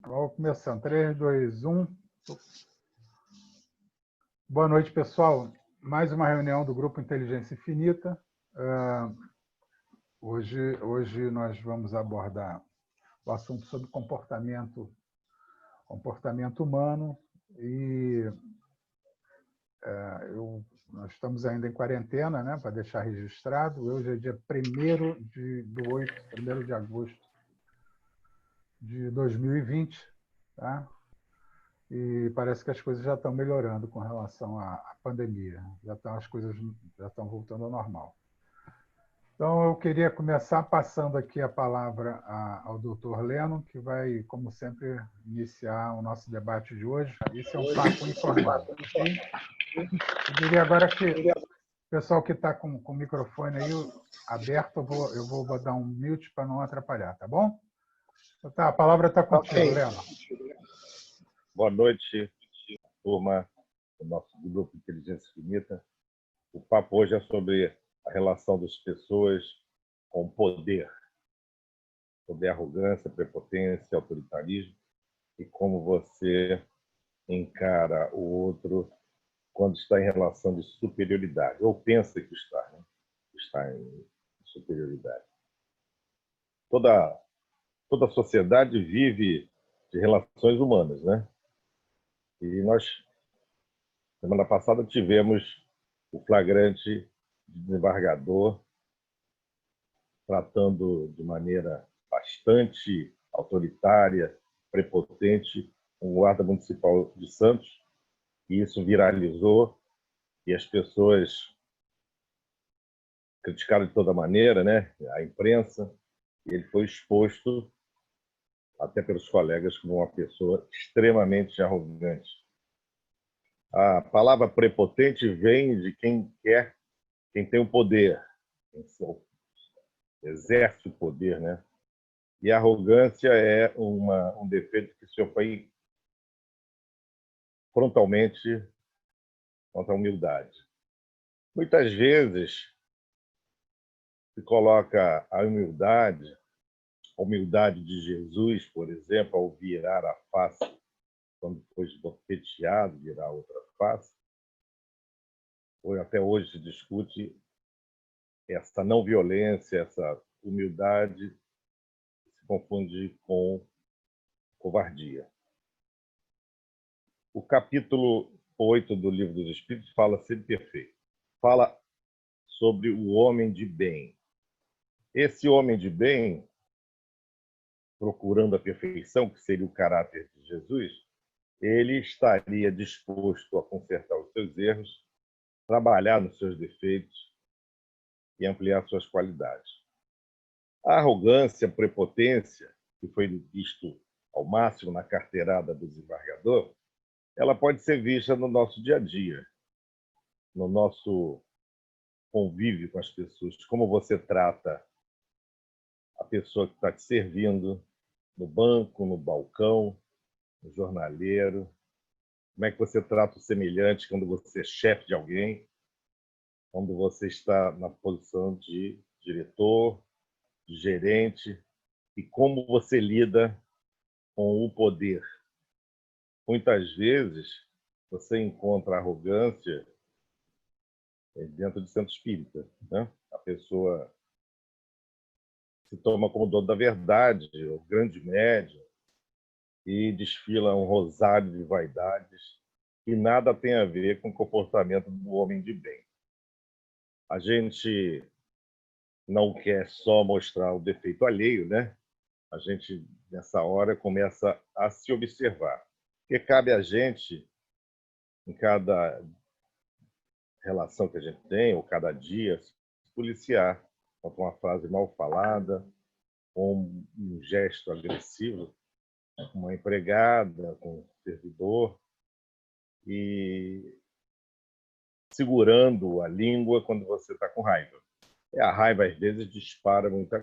Vamos começando. 3, 2, 1. Boa noite, pessoal. Mais uma reunião do Grupo Inteligência Infinita. Hoje nós vamos abordar o assunto sobre comportamento humano e nós estamos ainda em quarentena, né, para deixar registrado. Hoje é dia 1º de agosto de 2020, tá? E parece que as coisas já estão melhorando com relação à pandemia. As coisas já estão voltando ao normal. Então, eu queria começar passando aqui a palavra ao Dr. Leno, que vai, como sempre, iniciar o nosso debate de hoje. Esse é um papo informal, ok? Eu diria agora que o pessoal que está com o microfone aí aberto, eu vou dar um mute para não atrapalhar, tá bom? Então, tá, a palavra está contigo, Leno. Boa noite, turma do nosso grupo Inteligência Infinita. O papo hoje é sobre a relação das pessoas com poder, sobre arrogância, prepotência, autoritarismo e como você encara o outro quando está em relação de superioridade, ou pensa que está em superioridade. Toda a sociedade vive de relações humanas, né? E nós, semana passada, tivemos o flagrante de desembargador tratando de maneira bastante autoritária, prepotente, um guarda municipal de Santos, e isso viralizou e as pessoas criticaram de toda maneira, né? A imprensa, e ele foi exposto até pelos colegas como uma pessoa extremamente arrogante. A palavra prepotente vem de quem tem o poder, quem exerce o poder, né? E a arrogância é um defeito que se opõe frontalmente contra a humildade. Muitas vezes se coloca a humildade de Jesus, por exemplo, ao virar a face, quando foi esbofeteado, virar outra face. Até hoje se discute essa não violência, essa humildade se confunde com covardia. O capítulo 8 do Livro dos Espíritos fala ser perfeito. Fala sobre o homem de bem. Esse homem de bem, procurando a perfeição, que seria o caráter de Jesus, ele estaria disposto a consertar os seus erros, trabalhar nos seus defeitos e ampliar suas qualidades. A arrogância, a prepotência, que foi visto ao máximo na carteirada do desembargador, ela pode ser vista no nosso dia a dia, no nosso convívio com as pessoas, como você trata a pessoa que está te servindo no banco, no balcão, no jornaleiro, como é que você trata o semelhante quando você é chefe de alguém, quando você está na posição de diretor, de gerente, e como você lida com o poder. Muitas vezes você encontra arrogância dentro de centro espírita, né? A pessoa se toma como dono da verdade, o grande médium, e desfila um rosário de vaidades que nada tem a ver com o comportamento do homem de bem. A gente não quer só mostrar o defeito alheio, né? A gente, nessa hora, começa a se observar. Porque cabe a gente, em cada relação que a gente tem, ou cada dia, se policiar contra uma frase mal falada, ou um gesto agressivo, com uma empregada, com um servidor, e segurando a língua quando você está com raiva. E a raiva, às vezes, dispara muita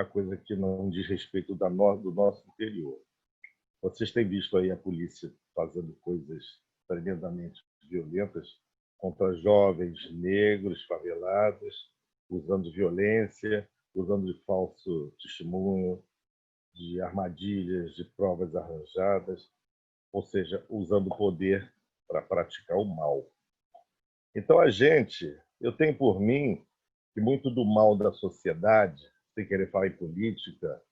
coisa que não diz respeito do nosso interior. Vocês têm visto aí a polícia fazendo coisas tremendamente violentas contra jovens negros, favelados, usando violência, usando de falso testemunho, de armadilhas, de provas arranjadas, ou seja, usando o poder para praticar o mal. Então, eu tenho por mim que muito do mal da sociedade, sem querer falar em política,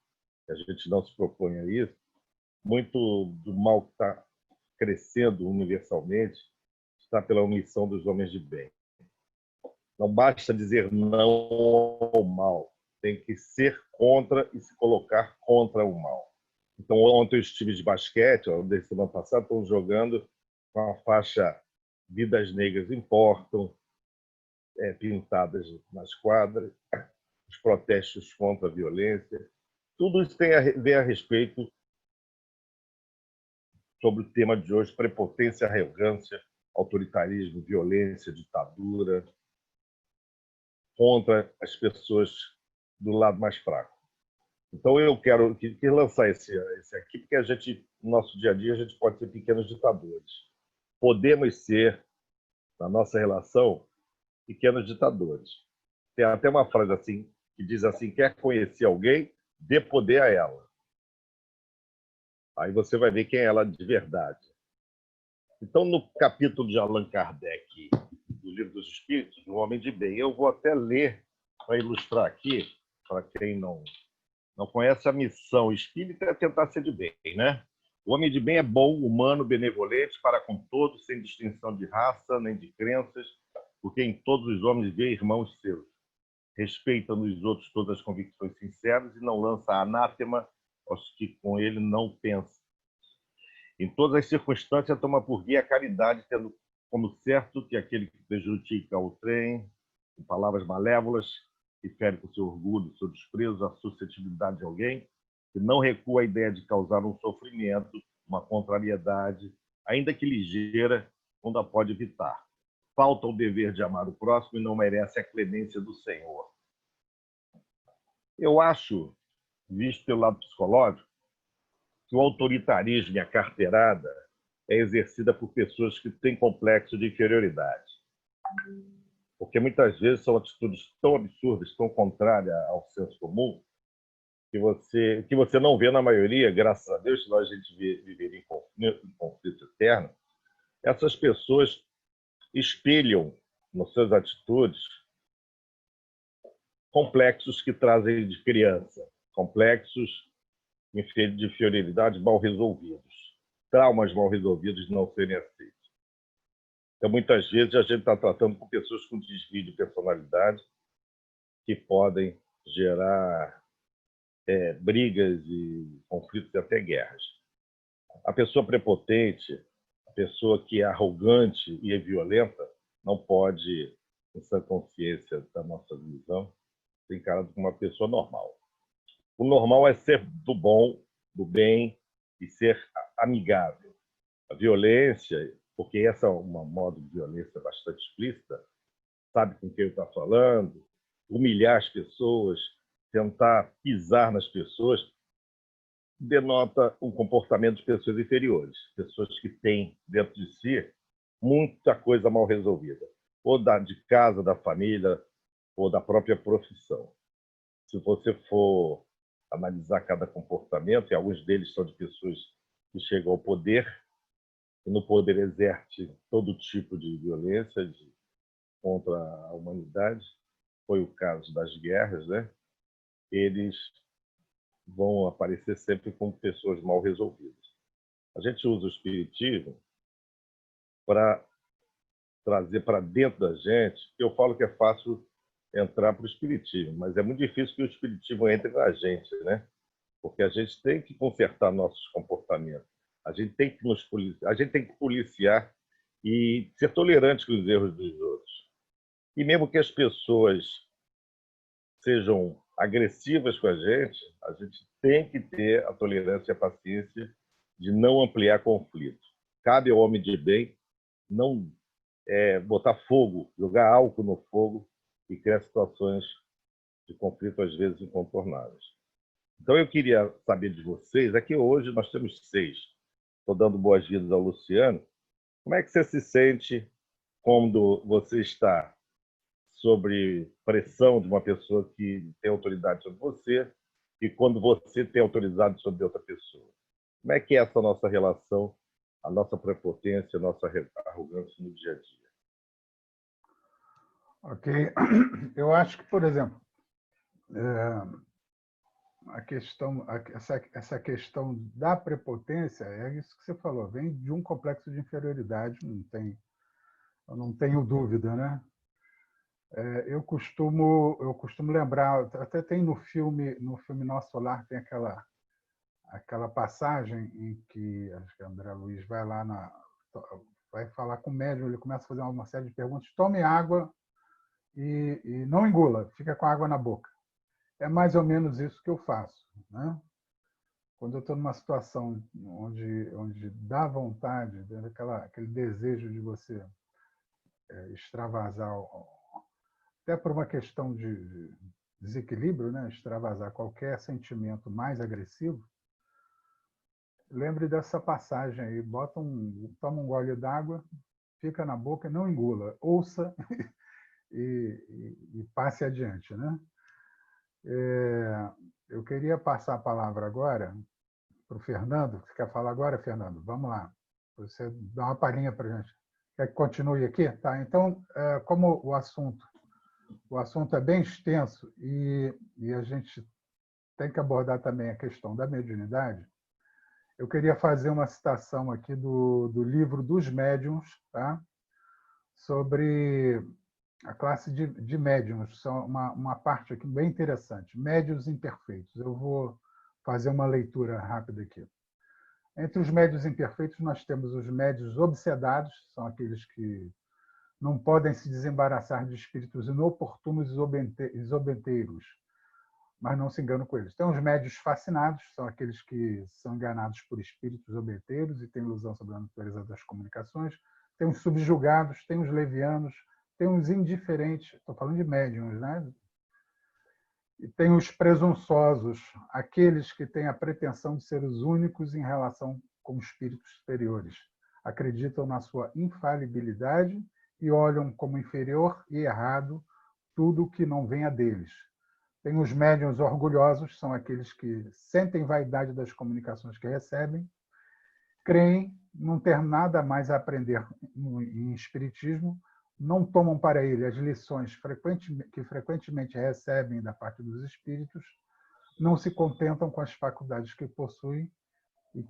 que a gente não se propõe a isso, muito do mal que está crescendo universalmente está pela omissão dos homens de bem. Não basta dizer não ao mal, tem que ser contra e se colocar contra o mal. Então, ontem os times de basquete, da semana passada, estão jogando com a faixa Vidas Negras Importam, pintadas nas quadras, os protestos contra a violência. Tudo isso tem a ver a respeito sobre o tema de hoje: prepotência, arrogância, autoritarismo, violência, ditadura, contra as pessoas do lado mais fraco. Então, eu quero lançar esse aqui, porque no nosso dia a dia, a gente pode ser pequenos ditadores. Podemos ser, na nossa relação, pequenos ditadores. Tem até uma frase assim, que diz assim: quer conhecer alguém, dê poder a ela. Aí você vai ver quem é ela de verdade. Então, no capítulo de Allan Kardec, do Livro dos Espíritos, do Homem de Bem, eu vou até ler para ilustrar aqui, para quem não conhece a missão espírita, é tentar ser de bem, né? O homem de bem é bom, humano, benevolente para com todos, sem distinção de raça nem de crenças, porque em todos os homens vê irmãos seus. Respeita nos outros todas as convicções sinceras e não lança anátema aos que com ele não pensam. Em todas as circunstâncias, toma por guia a caridade, tendo como certo que aquele que prejudica o trem, com palavras malévolas, que fere com seu orgulho, seu desprezo, a suscetibilidade de alguém, que não recua a ideia de causar um sofrimento, uma contrariedade, ainda que ligeira, quando a pode evitar. Falta o dever de amar o próximo e não merece a clemência do Senhor. Eu acho, visto pelo lado psicológico, que o autoritarismo e a carteirada é exercida por pessoas que têm complexo de inferioridade. Porque muitas vezes são atitudes tão absurdas, tão contrárias ao senso comum, que você não vê na maioria, graças a Deus, senão a gente viveria em conflito eterno. Essas pessoas espelham nas suas atitudes complexos que trazem de criança, complexos de inferioridade mal resolvidos, traumas mal resolvidos de não serem aceitos. Então, muitas vezes, a gente está tratando com pessoas com desvio de personalidade que podem gerar brigas e conflitos e até guerras. A pessoa prepotente, a pessoa que é arrogante e é violenta, não pode, em sua consciência da nossa visão, ser encarado como uma pessoa normal. O normal é ser do bom, do bem e ser amigável. A violência, porque essa é uma modo de violência bastante explícita, sabe com quem está falando, humilhar as pessoas, tentar pisar nas pessoas, denota um comportamento de pessoas inferiores, pessoas que têm dentro de si muita coisa mal resolvida, ou de casa, da família, ou da própria profissão. Se você for analisar cada comportamento, e alguns deles são de pessoas que chegam ao poder, e no poder exerte todo tipo de violência contra a humanidade, foi o caso das guerras, né? Eles vão aparecer sempre como pessoas mal resolvidas. A gente usa o espiritismo para trazer para dentro da gente. Eu falo que é fácil entrar para o espiritismo, mas é muito difícil que o espiritismo entre na gente, né? Porque a gente tem que consertar nossos comportamentos. A gente tem que a gente tem que policiar e ser tolerante com os erros dos outros. E mesmo que as pessoas sejam agressivas com a gente tem que ter a tolerância e a paciência de não ampliar conflito. Cabe ao homem de bem não botar fogo, jogar álcool no fogo e criar situações de conflito, às vezes, incontornáveis. Então, eu queria saber de vocês, aqui hoje nós temos 6. Estou dando boas-vindas ao Luciano. Como é que você se sente quando você está sobre pressão de uma pessoa que tem autoridade sobre você que quando você tem autoridade sobre outra pessoa. Como é que é essa nossa relação, a nossa prepotência, a nossa arrogância no dia a dia? Ok. Eu acho que, por exemplo, essa questão da prepotência é isso que você falou, vem de um complexo de inferioridade, eu não tenho dúvida, né? Eu costumo lembrar, até tem no filme Nosso Lar, tem aquela passagem em que acho que André Luiz vai lá vai falar com o médium, ele começa a fazer uma série de perguntas, tome água e não engula, fica com a água na boca. É mais ou menos isso que eu faço, né? Quando eu estou numa situação onde dá vontade, aquele desejo de você extravasar, até por uma questão de desequilíbrio, né? Extravasar qualquer sentimento mais agressivo, lembre dessa passagem aí, toma um gole d'água, fica na boca, não engula, ouça e passe adiante, né? Eu queria passar a palavra agora para o Fernando. Você quer falar agora, Fernando? Vamos lá. Você dá uma palhinha para a gente. Quer que continue aqui? Tá. Então, como o assunto é bem extenso e a gente tem que abordar também a questão da mediunidade, eu queria fazer uma citação aqui do livro dos médiuns, tá? Sobre a classe de médiuns. São uma parte aqui bem interessante. Médiuns imperfeitos. Eu vou fazer uma leitura rápida aqui. Entre os médiuns imperfeitos, nós temos os médiuns obsedados, são aqueles que não podem se desembaraçar de espíritos inoportunos e zombeteiros, mas não se enganam com eles. Tem os médiuns fascinados, são aqueles que são enganados por espíritos zombeteiros e têm ilusão sobre a natureza das comunicações. Tem os subjugados, tem os levianos, tem os indiferentes, estou falando de médiuns, né? E tem os presunçosos, aqueles que têm a pretensão de ser os únicos em relação com espíritos superiores. Acreditam na sua infalibilidade e olham como inferior e errado tudo que não venha deles. Tem os médiuns orgulhosos, são aqueles que sentem vaidade das comunicações que recebem, creem não ter nada mais a aprender em espiritismo, não tomam para ele as lições que frequentemente recebem da parte dos espíritos, não se contentam com as faculdades que possuem e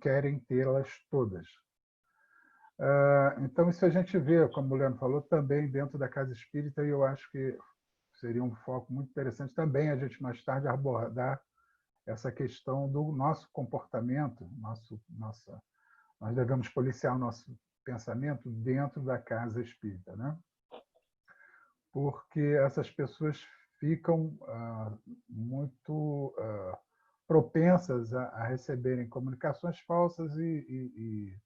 querem tê-las todas. Então, isso a gente vê, como o Leandro falou, também dentro da casa espírita, e eu acho que seria um foco muito interessante também a gente mais tarde abordar essa questão do nosso comportamento, nós devemos policiar o nosso pensamento dentro da casa espírita, né? Porque essas pessoas ficam muito propensas a receberem comunicações falsas e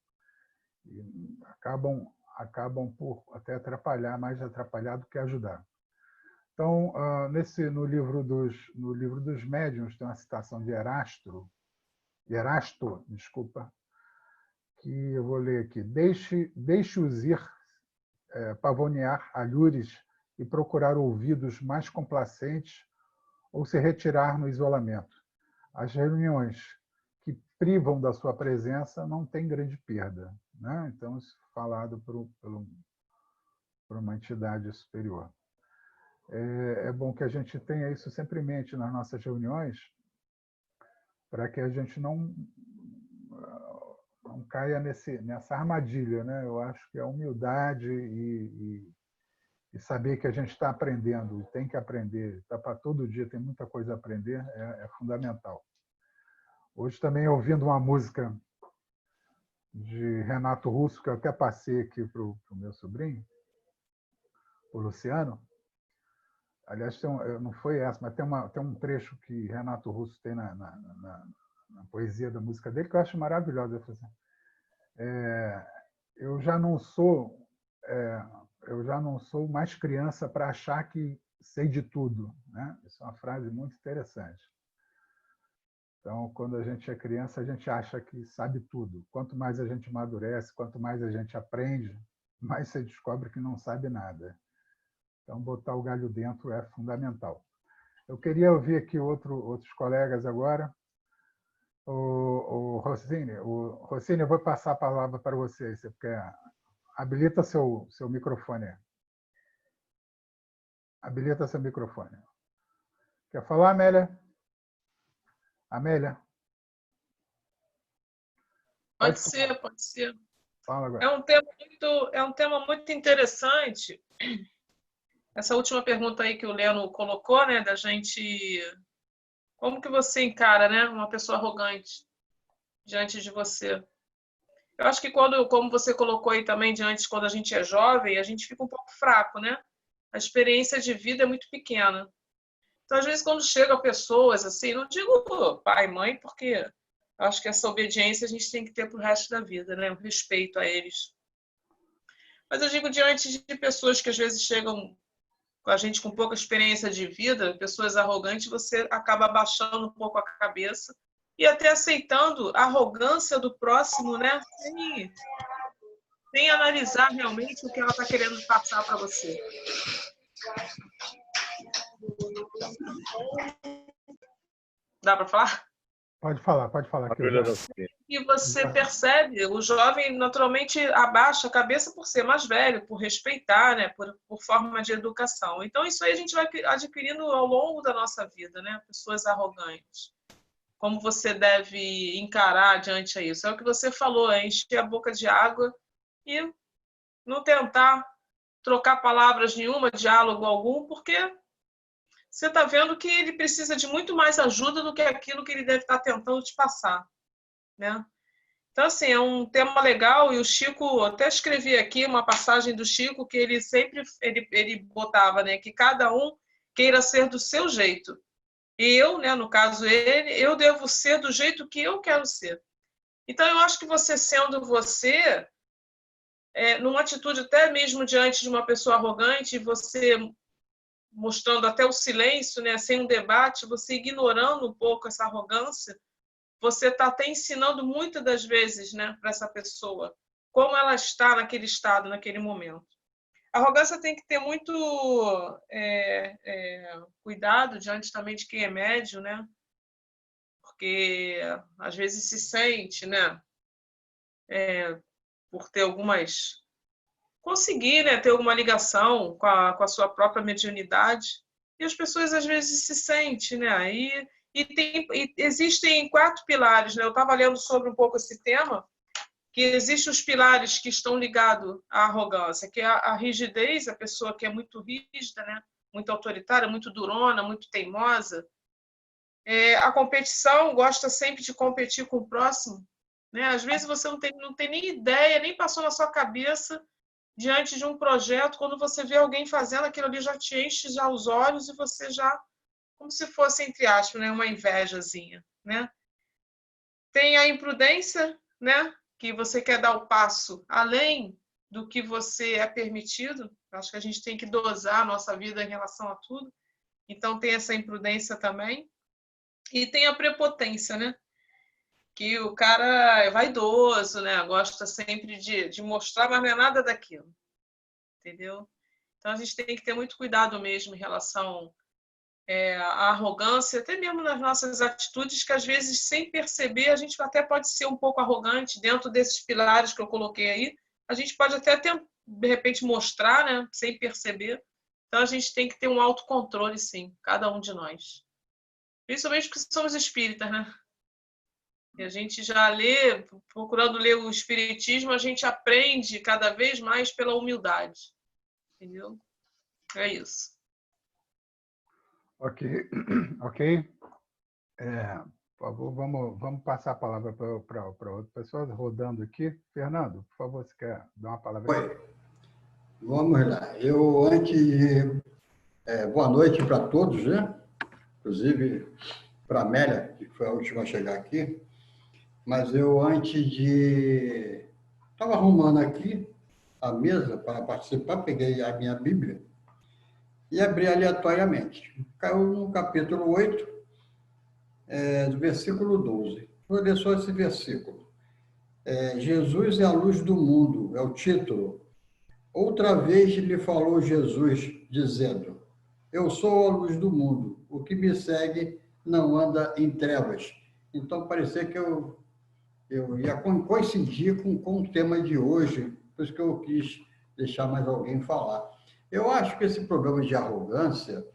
acabam por até atrapalhar, mais atrapalhar do que ajudar. Então, no livro dos médiuns, tem uma citação de Erasto, desculpa, que eu vou ler aqui. Deixe-os ir pavonear alhures e procurar ouvidos mais complacentes ou se retirar no isolamento. As reuniões que privam da sua presença não têm grande perda, né? Então, isso falado por uma entidade superior. É bom que a gente tenha isso sempre em mente nas nossas reuniões, para que a gente não caia nessa armadilha, né? Eu acho que a humildade e saber que a gente está aprendendo, tem que aprender, está para todo dia, tem muita coisa a aprender, é fundamental. Hoje também ouvindo uma música de Renato Russo, que eu até passei aqui para o meu sobrinho, o Luciano. Aliás, não foi essa, mas tem um trecho que Renato Russo tem na poesia da música dele que eu acho maravilhosa. Ele fala assim, eu já não sou mais criança para achar que sei de tudo, né? Isso é uma frase muito interessante. Então, quando a gente é criança, a gente acha que sabe tudo. Quanto mais a gente amadurece, quanto mais a gente aprende, mais você descobre que não sabe nada. Então, botar o galho dentro é fundamental. Eu queria ouvir aqui outros colegas agora. O Rossini, eu vou passar a palavra para você. Você quer? Habilita seu microfone. Habilita seu microfone. Quer falar, Amélia? Amélia? Pode ser, pode ser. Fala agora. É um tema muito interessante. Essa última pergunta aí que o Leno colocou, né, da gente... Como que você encara, né, uma pessoa arrogante diante de você? Eu acho que como você colocou aí também diante, quando a gente é jovem, a gente fica um pouco fraco, né? A experiência de vida é muito pequena. Então, às vezes, quando chegam pessoas assim, não digo pai e mãe, porque eu acho que essa obediência a gente tem que ter para o resto da vida, né? O respeito a eles. Mas eu digo diante de pessoas que às vezes chegam com a gente com pouca experiência de vida, pessoas arrogantes, você acaba abaixando um pouco a cabeça e até aceitando a arrogância do próximo, né? Sem analisar realmente o que ela está querendo passar para você. Dá para falar? Pode falar. E você percebe, o jovem naturalmente abaixa a cabeça por ser mais velho, por respeitar, né? por forma de educação. Então, isso aí a gente vai adquirindo ao longo da nossa vida, né? Pessoas arrogantes. Como você deve encarar diante a isso? É o que você falou, é encher a boca de água e não tentar trocar palavras nenhuma, diálogo algum, porque você está vendo que ele precisa de muito mais ajuda do que aquilo que ele deve estar tentando te passar, né? Então, assim, é um tema legal, e o Chico, até escrevi aqui uma passagem do Chico, que ele sempre ele botava, né, que cada um queira ser do seu jeito. E eu, né, no caso ele, eu devo ser do jeito que eu quero ser. Então, eu acho que você sendo você, numa atitude até mesmo diante de uma pessoa arrogante, você mostrando até o silêncio, né, sem um debate, você ignorando um pouco essa arrogância, você está até ensinando muitas das vezes, né, para essa pessoa como ela está naquele estado, naquele momento. A arrogância tem que ter muito cuidado diante também de quem é médio, né? Porque às vezes se sente, né, por ter algumas... conseguir, né, ter alguma ligação com a sua própria mediunidade. E as pessoas às vezes se sentem, né? E existem 4 pilares, né? Eu estava lendo sobre um pouco esse tema, que existem os pilares que estão ligados à arrogância, que é a rigidez, a pessoa que é muito rígida, né? Muito autoritária, muito durona, muito teimosa. A competição, gosta sempre de competir com o próximo, né? Às vezes você não tem nem ideia, nem passou na sua cabeça, diante de um projeto, quando você vê alguém fazendo aquilo ali, já te enche já os olhos e você já, como se fosse, entre aspas, né, uma invejazinha, né? Tem a imprudência, né, que você quer dar o passo além do que você é permitido. Acho que a gente tem que dosar a nossa vida em relação a tudo. Então, tem essa imprudência também. E tem a prepotência, né? Que o cara é vaidoso, né? Gosta sempre de mostrar, mas não é nada daquilo. Entendeu? Então, a gente tem que ter muito cuidado mesmo em relação à arrogância, até mesmo nas nossas atitudes, que às vezes, sem perceber, a gente até pode ser um pouco arrogante dentro desses pilares que eu coloquei aí. A gente pode até, de repente, mostrar, né? Sem perceber. Então, a gente tem que ter um autocontrole, sim, cada um de nós. Principalmente porque somos espíritas, né? E a gente já lê, procurando ler o Espiritismo, a gente aprende cada vez mais pela humildade. Entendeu? É isso. Ok. Por favor, vamos passar a palavra para outras pessoas, rodando aqui. Fernando, por favor, você quer dar uma palavra? Oi. Vamos lá. Eu, antes... boa noite para todos, né? Inclusive para a Amélia, que foi a última a chegar aqui. Mas eu, antes de... Estava arrumando aqui a mesa para participar, peguei a minha Bíblia e abri aleatoriamente. Caiu no capítulo 8, do versículo 12. Vou ler só esse versículo. Jesus é a luz do mundo, é o título. Outra vez lhe falou Jesus, dizendo: Eu sou a luz do mundo. o que me segue não anda em trevas. Então, parecia que eu ia coincidir com o tema de hoje, por isso que eu quis deixar mais alguém falar. Eu acho que esse problema de arrogância,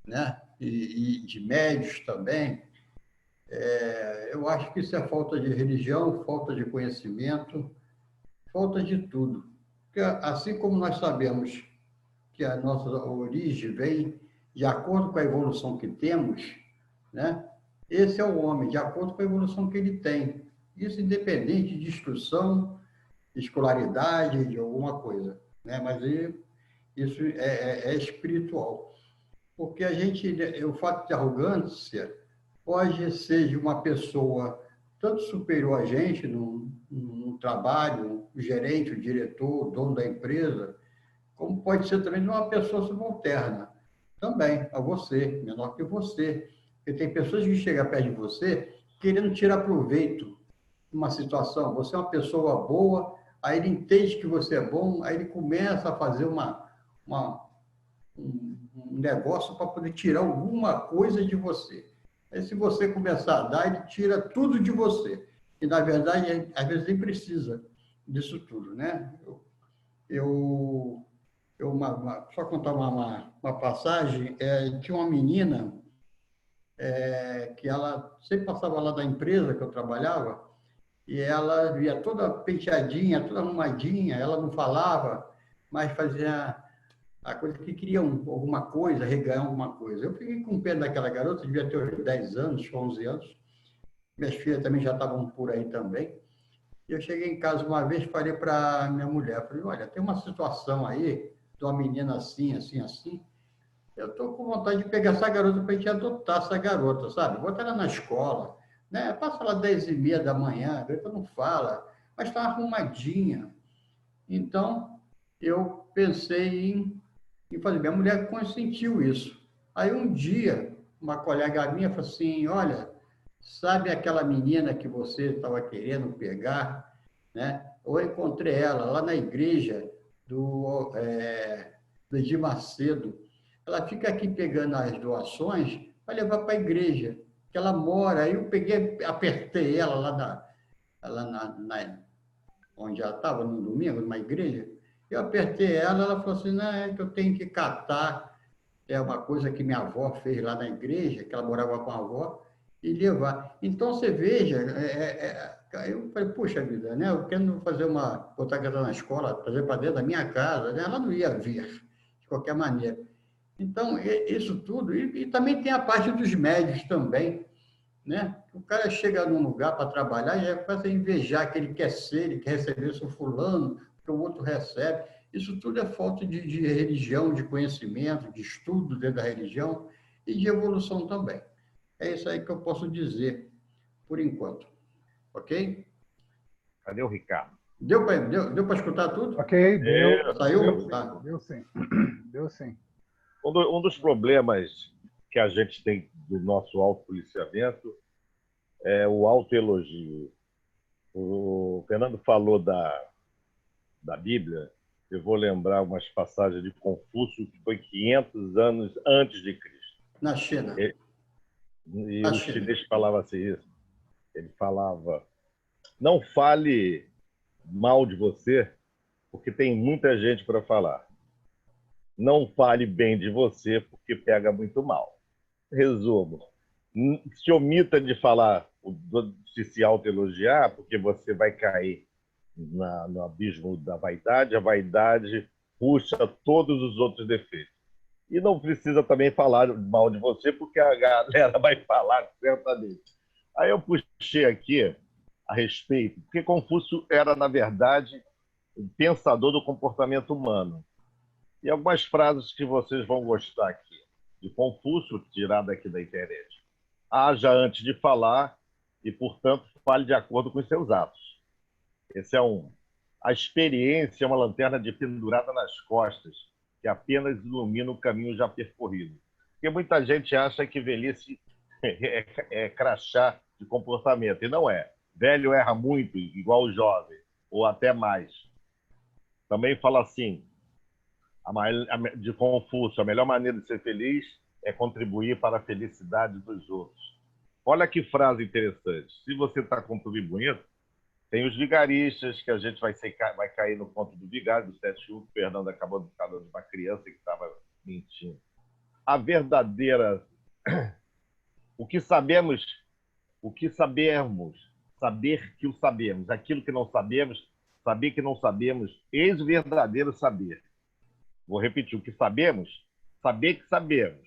né, e de médios também, eu acho que isso é falta de religião, falta de conhecimento, falta de tudo. Porque, assim como nós sabemos que a nossa origem vem de acordo com a evolução que temos, né? Esse é o homem, de acordo com a evolução que ele tem. Isso independente de instrução, de escolaridade, de alguma coisa, né? Mas isso é espiritual. Porque o fato de arrogância pode ser de uma pessoa tanto superior a gente no trabalho, o gerente, o diretor, o dono da empresa, como pode ser também de uma pessoa subalterna, também, a você, menor que você. Porque tem pessoas que chegam perto de você querendo tirar proveito de uma situação. Você é uma pessoa boa, aí ele entende que você é bom, aí ele começa a fazer um negócio para poder tirar alguma coisa de você. Aí, se você começar a dar, ele tira tudo de você. E, na verdade, às vezes nem precisa disso tudo, né? Só contar uma passagem, tinha uma menina que ela sempre passava lá da empresa que eu trabalhava, e ela via toda penteadinha, toda arrumadinha, ela não falava, mas fazia a coisa que queria alguma coisa, reganhar alguma coisa. Eu fiquei com pena daquela garota, devia ter uns 10 anos, 11 anos. Minhas filhas também já estavam por aí também. E eu cheguei em casa uma vez e falei para minha mulher, falei, olha, tem uma situação aí de uma menina assim, assim, assim. Eu estou com vontade de pegar essa garota para a gente adotar essa garota, sabe? Botar ela na escola, né? Passa lá 10h30 da manhã, a garota não fala, mas está arrumadinha. Então, eu pensei em fazer. Minha mulher consentiu isso. Aí, um dia, uma colega minha falou assim, olha, sabe aquela menina que você estava querendo pegar, né? Eu encontrei ela lá na igreja do Edir Macedo. Ela fica aqui pegando as doações para levar para a igreja, que ela mora. Aí eu peguei, apertei ela lá onde ela estava no domingo, numa igreja. Eu apertei ela, ela falou assim, não, é que eu tenho que catar, é uma coisa que minha avó fez lá na igreja, que ela morava com a avó, e levar. Então, você veja, eu falei, puxa vida, né? Eu quero botar ela na escola, trazer para dentro da minha casa, né? Ela não ia vir, de qualquer maneira. Então, isso tudo, e também tem a parte dos médios também, né? O cara chega num lugar para trabalhar e já começa a invejar que ele quer ser, ele quer receber seu fulano, que o outro recebe. Isso tudo é falta de religião, de conhecimento, de estudo dentro da religião e de evolução também. É isso aí que eu posso dizer, por enquanto. Ok? Cadê o Ricardo? Deu para escutar tudo? Ok, deu. Saiu? Tá. Deu sim. Deu sim. Um dos problemas que a gente tem do nosso autopoliciamento é o autoelogio. O Fernando falou da Bíblia, eu vou lembrar umas passagens de Confúcio, que foi 500 anos antes de Cristo. Na China. E o chinês falava assim isso. Ele falava, não fale mal de você, porque tem muita gente para falar. Não fale bem de você, porque pega muito mal. Resumo, se omita de falar, de se autoelogiar, porque você vai cair no abismo da vaidade, a vaidade puxa todos os outros defeitos. E não precisa também falar mal de você, porque a galera vai falar certamente. Aí eu puxei aqui a respeito, porque Confúcio era, na verdade, um pensador do comportamento humano. E algumas frases que vocês vão gostar aqui, de Confúcio, tirada aqui da internet. Haja antes de falar e, portanto, fale de acordo com os seus atos. Esse é um. A experiência é uma lanterna de pendurada nas costas, que apenas ilumina o caminho já percorrido. Porque muita gente acha que velhice é crachá de comportamento, e não é. Velho erra muito, igual o jovem, ou até mais. Também fala assim, de Confúcio, a melhor maneira de ser feliz é contribuir para a felicidade dos outros. Olha que frase interessante. Se você está contribuindo, tem os vigaristas, que a gente vai cair no ponto do vigário, do 7-1, que o Fernando acabou de falar de uma criança que estava mentindo. A verdadeira... O que sabemos, saber que o sabemos. Aquilo que não sabemos, saber que não sabemos, eis o verdadeiro saber. Vou repetir, o que sabemos, saber que sabemos.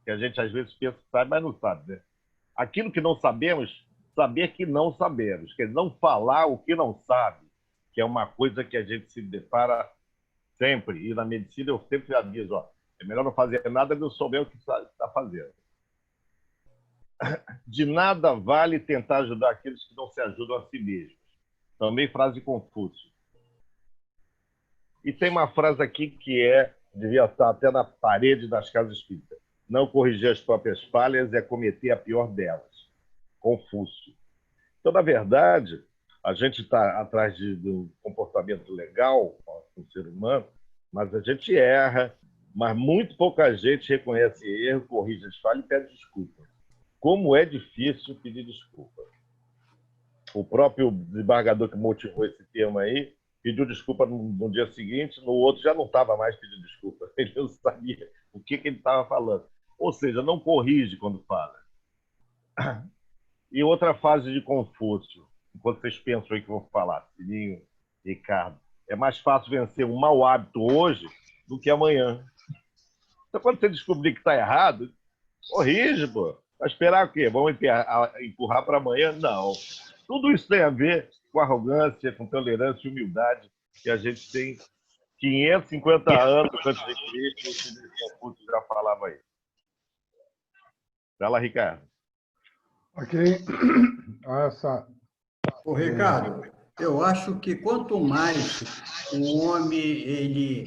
Que a gente às vezes pensa que sabe, mas não sabe, né? Aquilo que não sabemos, saber que não sabemos. Quer dizer, não falar o que não sabe, que é uma coisa que a gente se depara sempre. E na medicina eu sempre aviso, ó, é melhor não fazer nada se não souber o que está fazendo. De nada vale tentar ajudar aqueles que não se ajudam a si mesmos. Também frase de Confúcio. E tem uma frase aqui que devia estar até na parede das casas espíritas. Não corrigir as próprias falhas é cometer a pior delas. Confúcio. Então, na verdade, a gente está atrás de um comportamento legal com o ser humano, mas a gente erra, mas muito pouca gente reconhece erro, corrige as falhas e pede desculpa. Como é difícil pedir desculpa. O próprio desembargador que motivou esse termo aí pediu desculpa no dia seguinte, no outro já não estava mais pedindo desculpa. Ele não sabia o que ele estava falando. Ou seja, não corrige quando fala. E outra fase de Confúcio, enquanto vocês pensam aí que eu vou falar, Sininho, Ricardo, é mais fácil vencer um mau hábito hoje do que amanhã. Então, quando você descobrir que está errado, corrige, pô. Vai esperar o quê? Vamos empurrar para amanhã? Não. Tudo isso tem a ver com arrogância, com tolerância e humildade que a gente tem 550 anos antes de Cristo, o Confúcio já falava aí. Vai lá, Ricardo. Ok. Olha só. Ô, Ricardo, eu acho que quanto mais o homem ele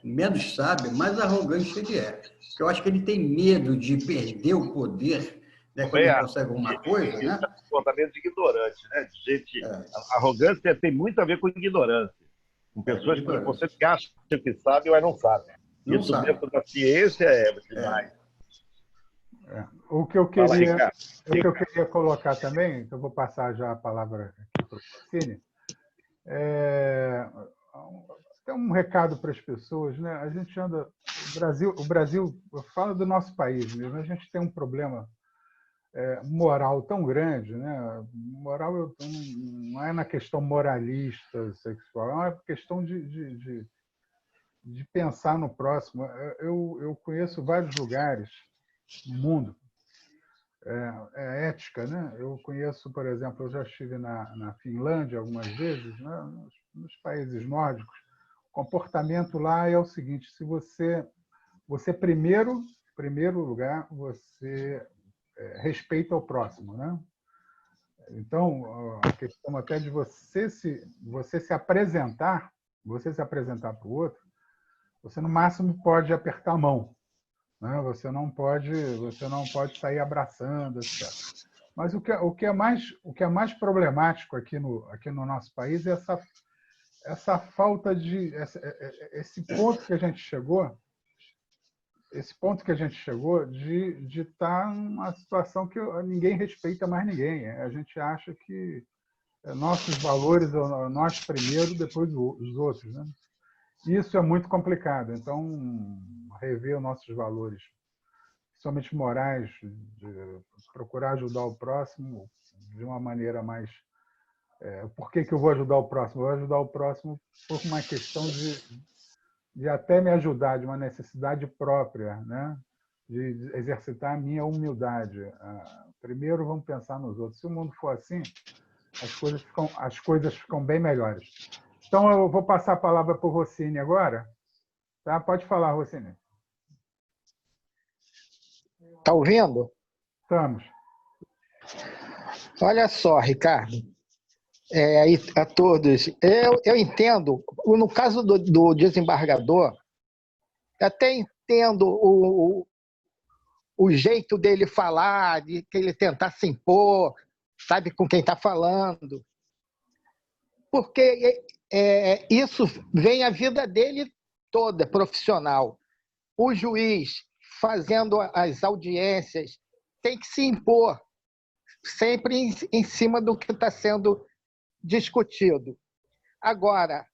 menos sabe, mais arrogante ele é. Porque eu acho que ele tem medo de perder o poder, né, quando ele consegue alguma coisa, né? É um comportamento de ignorante, né? De gente, a arrogância tem muito a ver com ignorância. Com pessoas que você acha que sabe, mas não sabe. Isso dentro da ciência é demais. O que eu queria colocar também, então eu vou passar já a palavra aqui para o Cine, tem um recado para as pessoas, né? A gente anda, o Brasil, eu falo do nosso país mesmo, a gente tem um problema moral tão grande, né? Moral não é na questão moralista sexual, é uma questão de pensar no próximo. Eu conheço vários lugares no mundo, ética, né? Eu conheço, por exemplo, eu já estive na Finlândia algumas vezes, né? Nos países nórdicos. O comportamento lá é o seguinte: se você primeiro lugar, você respeita o próximo, né? Então, a questão até de você se apresentar para o outro, você no máximo pode apertar a mão, né? Você não pode sair abraçando, etc. Mas o que é mais problemático aqui no nosso país é essa falta de esse ponto que a gente chegou. Esse ponto que a gente chegou de estar numa situação que ninguém respeita mais ninguém. A gente acha que nossos valores, nós primeiro, depois os outros, né? Isso é muito complicado. Então, rever os nossos valores, principalmente morais, de procurar ajudar o próximo de uma maneira mais... Por que eu vou ajudar o próximo? Eu vou ajudar o próximo por uma questão de até me ajudar, de uma necessidade própria, né? De exercitar a minha humildade. Primeiro vamos pensar nos outros. Se o mundo for assim, as coisas ficam bem melhores. Então, eu vou passar a palavra para o Rossini agora. Tá? Pode falar, Rossini. Está ouvindo? Estamos. Olha só, Ricardo, e a todos, eu entendo, no caso do desembargador, até entendo o jeito dele falar, de que ele tentar se impor, sabe com quem está falando, porque isso vem a vida dele toda, profissional. O juiz fazendo as audiências, tem que se impor sempre em cima do que está sendo discutido. Agora,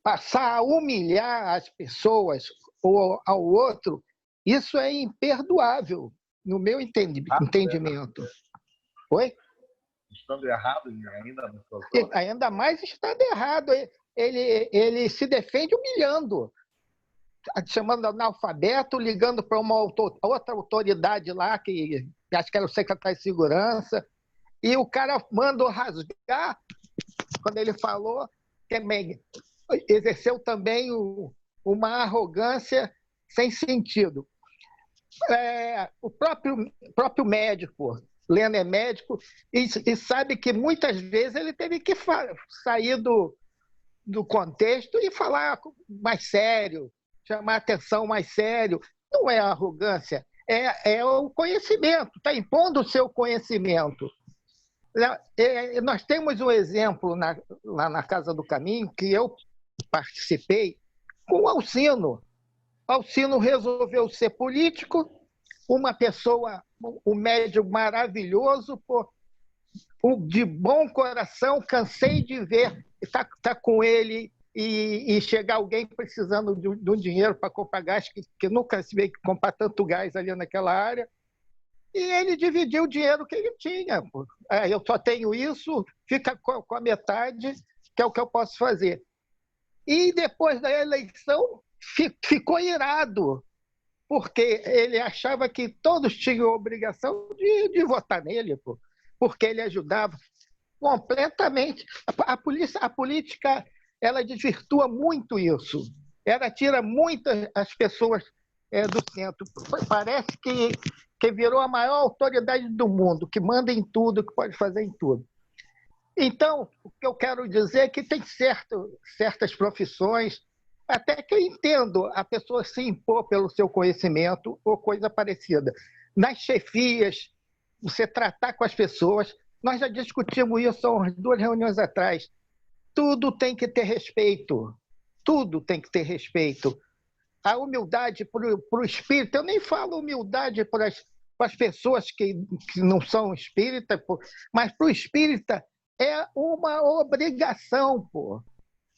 passar a humilhar as pessoas ou ao outro, isso é imperdoável, no meu entendimento. Oi? Estando errado ainda no seu Ainda mais estando errado. Ele se defende humilhando, chamando analfabeto, ligando para uma outra autoridade lá, que acho que era o secretário de segurança, e o cara mandou rasgar, quando ele falou, que exerceu também uma arrogância sem sentido. O próprio médico, Leno é médico, e sabe que muitas vezes ele teve que sair do contexto e falar mais sério, chamar atenção mais sério. Não é arrogância, é o conhecimento, está impondo o seu conhecimento. Nós temos um exemplo lá na Casa do Caminho, que eu participei, com o Alcino. Alcino resolveu ser político, uma pessoa, um médium maravilhoso, de bom coração, cansei de ver, tá com ele e chegar alguém precisando de um dinheiro para comprar gás, que nunca se vê comprar tanto gás ali naquela área, e ele dividiu o dinheiro que ele tinha. Eu só tenho isso, fica com a metade, que é o que eu posso fazer. E depois da eleição, ficou irado, porque ele achava que todos tinham a obrigação de votar nele, porque ele ajudava completamente. A política, ela desvirtua muito isso. Ela tira muitas as pessoas do centro. Parece que virou a maior autoridade do mundo, que manda em tudo, que pode fazer em tudo. Então, o que eu quero dizer é que tem certas profissões, até que eu entendo a pessoa se impor pelo seu conhecimento ou coisa parecida. Nas chefias, você tratar com as pessoas, nós já discutimos isso há umas 2 reuniões atrás. Tudo tem que ter respeito. Tudo tem que ter respeito. A humildade para o espírito, eu nem falo humildade para as pessoas que não são espíritas, mas para o espírita é uma obrigação,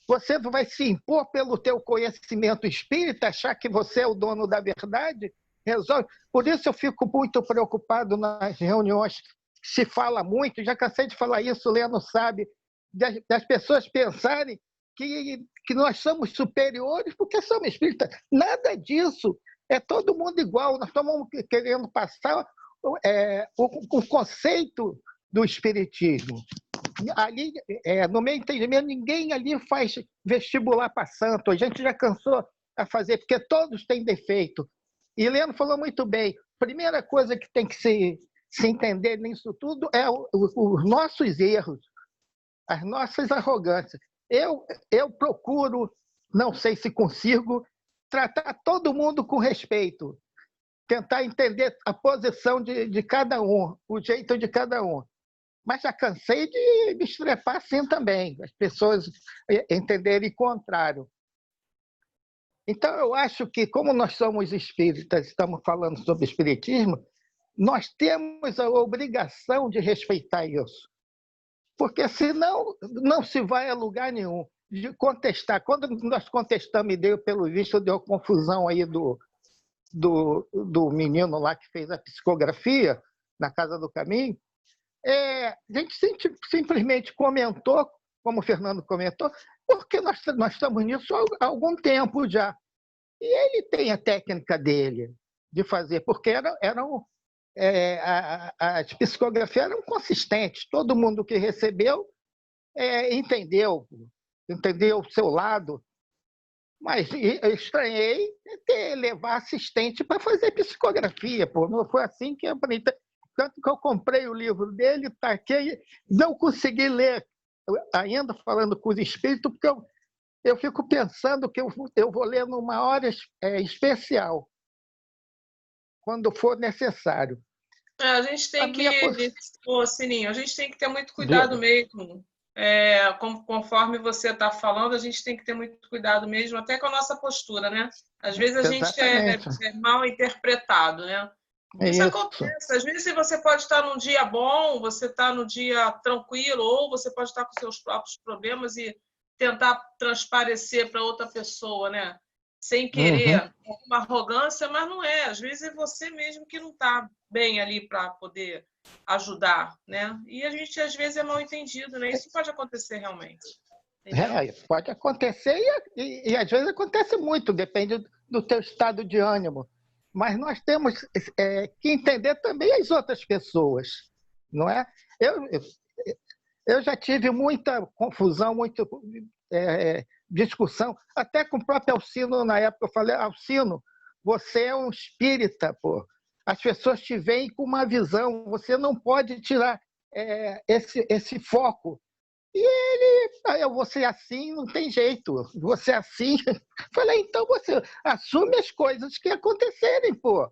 Você vai se impor pelo teu conhecimento espírita, achar que você é o dono da verdade, resolve. Por isso eu fico muito preocupado nas reuniões, se fala muito, já cansei de falar isso, o Leno sabe, das pessoas pensarem que nós somos superiores porque somos espíritas. Nada disso. É todo mundo igual. Nós estamos querendo passar o conceito do espiritismo. Ali, no meu entendimento, ninguém ali faz vestibular para santo. A gente já cansou a fazer, porque todos têm defeito. E Leno falou muito bem. Primeira coisa que tem que se entender nisso tudo é os nossos erros, as nossas arrogâncias. Eu procuro, não sei se consigo, tratar todo mundo com respeito, tentar entender a posição de cada um, o jeito de cada um. Mas já cansei de me estrepar assim também, as pessoas entenderem o contrário. Então, eu acho que, como nós somos espíritas, estamos falando sobre espiritismo, nós temos a obrigação de respeitar isso. Porque, senão, não se vai a lugar nenhum. De contestar. Quando nós contestamos e pelo visto, deu confusão aí do menino lá que fez a psicografia na Casa do Caminho, a gente simplesmente comentou, como o Fernando comentou, porque nós estamos nisso há algum tempo já. E ele tem a técnica dele de fazer, porque as psicografias eram consistentes. Todo mundo que recebeu entendeu o seu lado. Mas eu estranhei levar assistente para fazer psicografia. Não foi assim que eu aprendi. Tanto que eu comprei o livro dele, taquei, não consegui ler, ainda falando com os espíritos, porque eu fico pensando que eu vou ler numa hora especial, quando for necessário. A gente tem Sininho, a gente tem que ter muito cuidado Diga. mesmo. conforme você está falando, a gente tem que ter muito cuidado mesmo, até com a nossa postura, né? Às vezes a gente é mal interpretado, né? Isso acontece. Às vezes você pode estar num dia bom, você está no dia tranquilo, ou você pode estar com seus próprios problemas e tentar transparecer para outra pessoa, né? Sem querer, uma arrogância, mas não é. Às vezes é você mesmo que não está bem ali para poder ajudar, né? E a gente às vezes é mal entendido, né? Isso pode acontecer realmente. Pode acontecer e às vezes acontece muito, depende do teu estado de ânimo. Mas nós temos que entender também as outras pessoas, não é? Eu já tive muita confusão, muita discussão, até com o próprio Alcino na época. Eu falei, Alcino, você é um espírita, pô. As pessoas te veem com uma visão, você não pode tirar esse foco. E ele, eu vou ser assim, não tem jeito, vou ser assim. Falei, então você assume as coisas que acontecerem, pô.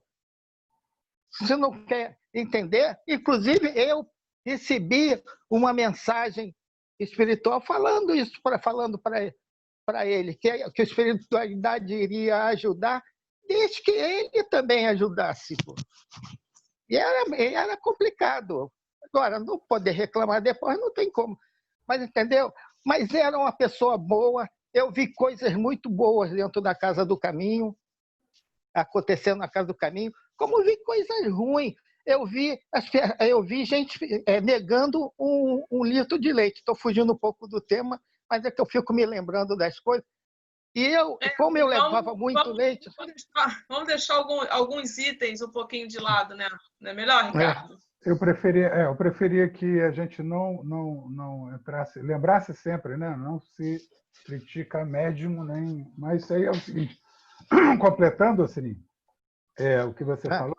Você não quer entender? Inclusive, eu recebi uma mensagem espiritual falando isso, falando para ele, que a espiritualidade iria ajudar, desde que ele também ajudasse, pô. E era complicado. Agora, não poder reclamar depois, não tem como. Mas entendeu? Mas era uma pessoa boa. Eu vi coisas muito boas dentro da Casa do Caminho, acontecendo na Casa do Caminho, como vi coisas ruins. Eu vi gente negando um litro de leite. Estou fugindo um pouco do tema, mas é que eu fico me lembrando das coisas. E como eu levava muito leite... Vamos deixar alguns itens um pouquinho de lado, né? Não é melhor, Ricardo? Eu preferia que a gente não entrasse, lembrasse sempre, né? Não se critica médium, nem. Mas isso aí é o seguinte, completando, Sininho, o que você falou,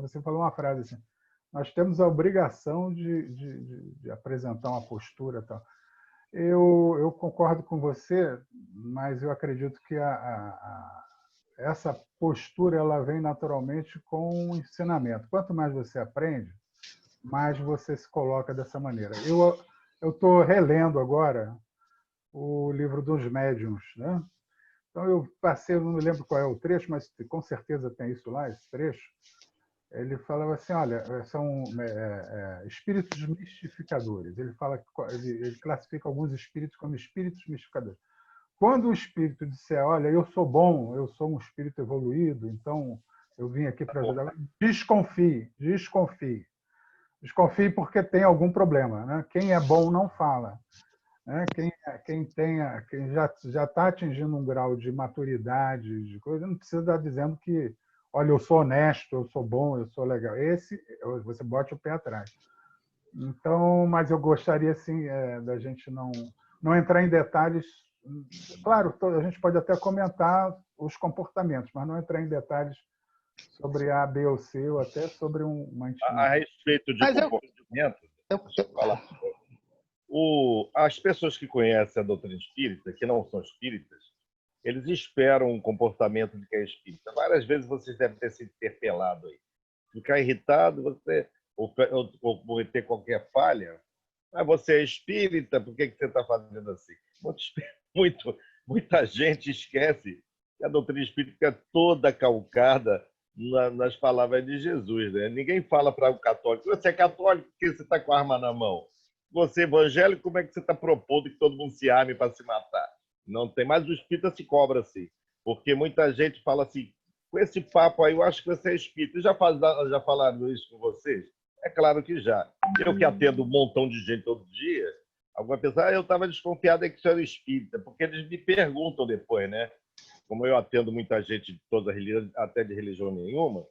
você falou uma frase assim, nós temos a obrigação de apresentar uma postura e tal. Eu concordo com você, mas eu acredito que essa postura ela vem naturalmente com o ensinamento. Quanto mais você aprende, mais você se coloca dessa maneira. Eu estou relendo agora o livro dos médiuns, né? Então eu passei, eu não me lembro qual é o trecho, mas com certeza tem isso lá, esse trecho. Ele falava assim, olha, são espíritos mistificadores. Ele classifica alguns espíritos como espíritos mistificadores. Quando o espírito disser, olha, eu sou bom, eu sou um espírito evoluído, então eu vim aqui para ajudar, desconfie. Desconfie porque tem algum problema, né? Quem é bom não fala, né? Quem já está atingindo um grau de maturidade, de coisa, não precisa estar dizendo que, olha, eu sou honesto, eu sou bom, eu sou legal. Esse, você bote o pé atrás. Então, mas eu gostaria, assim, da gente não entrar em detalhes. Claro, a gente pode até comentar os comportamentos, mas não entrar em detalhes sobre A, B ou C, ou até sobre uma intimidade. A respeito de comportamento, deixa eu falar. As pessoas que conhecem a doutrina espírita, que não são espíritas, eles esperam um comportamento de quem é espírita. Várias vezes vocês devem ter sido interpelado aí. Ficar irritado, ou ter qualquer falha. Mas você é espírita, por que você está fazendo assim? Muita gente esquece que a doutrina espírita é toda calcada nas palavras de Jesus, né? Ninguém fala para o católico, você é católico, por que você está com a arma na mão? Você é evangélico, como é que você está propondo que todo mundo se arme para se matar? Não tem, mas o espírita se cobra assim, porque muita gente fala assim, com esse papo aí, eu acho que você é espírita. Já falaram isso com vocês? É claro que já. Eu que atendo um montão de gente todo dia, alguma pessoa, eu estava desconfiado que isso era espírita, porque eles me perguntam depois, né? Como eu atendo muita gente de toda religião, até de religião nenhuma,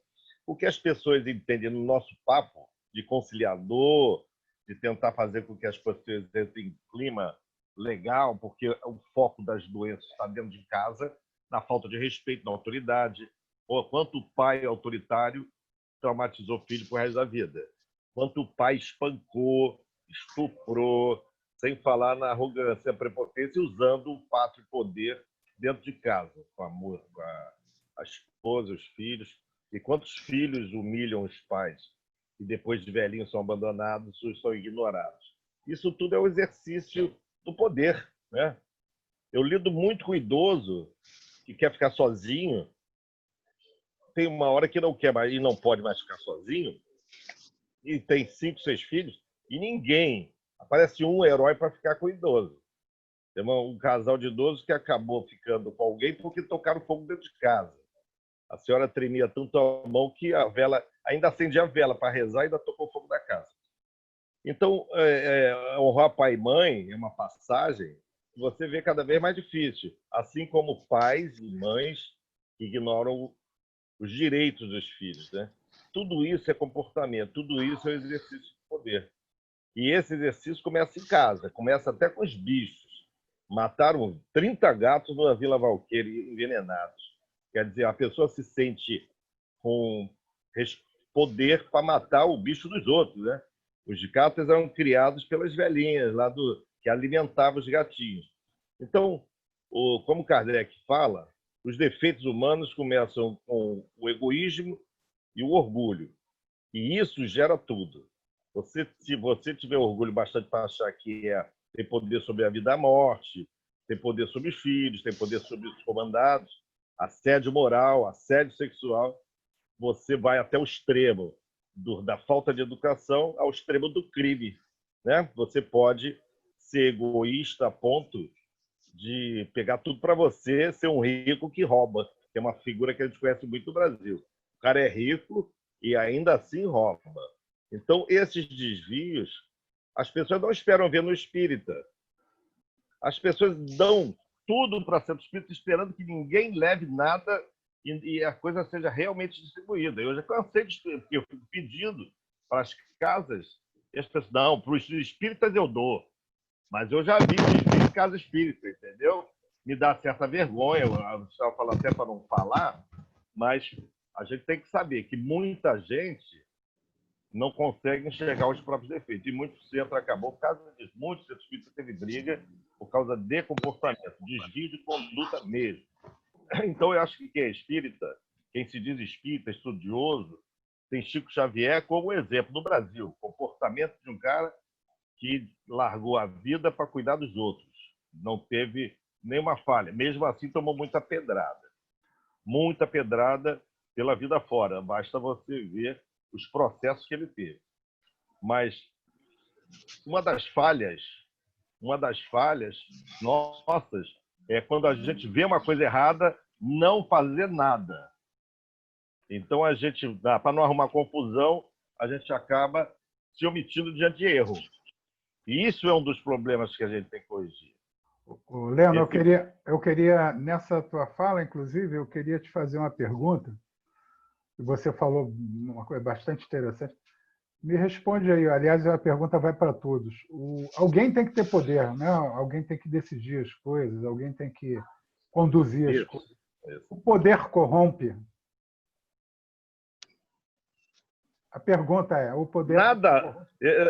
o que as pessoas entendem no nosso papo de conciliador, de tentar fazer com que as pessoas entrem em clima legal, porque o foco das doenças está dentro de casa, na falta de respeito, na autoridade, ou quanto o pai autoritário traumatizou o filho pro resto da vida, quanto o pai espancou, estuprou, sem falar na arrogância, prepotência, usando o fato de poder dentro de casa, com a esposa, os filhos. E quantos filhos humilham os pais e depois de velhinhos são abandonados ou são ignorados? Isso tudo é o exercício do poder, né? Eu lido muito com idoso que quer ficar sozinho, tem uma hora que não quer mais e não pode mais ficar sozinho, e tem 5, 6 filhos, e ninguém, aparece um herói para ficar com o idoso. Tem um casal de idosos que acabou ficando com alguém porque tocaram fogo dentro de casa. A senhora tremia tanto a mão que a vela, ainda acendia a vela para rezar e ainda tocou fogo da casa. Então, honrar pai e mãe é uma passagem que você vê cada vez mais difícil, assim como pais e mães que ignoram os direitos dos filhos, né? Tudo isso é comportamento, tudo isso é exercício de poder. E esse exercício começa em casa, começa até com os bichos. Mataram 30 gatos na Vila Valqueira envenenados. Quer dizer, a pessoa se sente com poder para matar o bicho dos outros, né? Os gatos eram criados pelas velhinhas lá que alimentavam os gatinhos. Então, como Kardec fala, os defeitos humanos começam com o egoísmo e o orgulho. E isso gera tudo. Se você tiver orgulho bastante para achar que tem poder sobre a vida e a morte, tem poder sobre os filhos, tem poder sobre os comandados, assédio moral, assédio sexual, você vai até o extremo da falta de educação ao extremo do crime, né? Você pode ser egoísta a ponto de pegar tudo para você, ser um rico que rouba, que é uma figura que a gente conhece muito no Brasil. O cara é rico e ainda assim rouba. Então, esses desvios, as pessoas não esperam ver no espírita. As pessoas dão tudo para centro espírita esperando que ninguém leve nada e a coisa seja realmente distribuída. Eu já cansei porque eu fico pedindo para as casas, e as pessoas, não, para os espíritas eu dou. Mas eu já vi em casa espírita, entendeu? Me dá certa vergonha, eu estava falando até para não falar, mas a gente tem que saber que muita gente não consegue enxergar os próprios defeitos. E muito centro acabou por causa disso. Muitos centros espíritas teve briga por causa de comportamento, desvio de conduta mesmo. Então, eu acho que quem é espírita, quem se diz espírita, estudioso, tem Chico Xavier como exemplo no Brasil. O comportamento de um cara que largou a vida para cuidar dos outros. Não teve nenhuma falha. Mesmo assim, tomou muita pedrada. Muita pedrada pela vida fora. Basta você ver os processos que ele teve. Mas uma das falhas nossas é quando a gente vê uma coisa errada, não fazer nada. Então, a gente, para não arrumar confusão, a gente acaba se omitindo diante de erro. E isso é um dos problemas que a gente tem que corrigir. Leno, eu queria, nessa tua fala, inclusive, eu queria te fazer uma pergunta. Você falou uma coisa bastante interessante. Me responde aí. Aliás, a pergunta vai para todos. Alguém tem que ter poder, né? Alguém tem que decidir as coisas, alguém tem que conduzir as coisas. Isso. O poder corrompe? A pergunta é, o poder...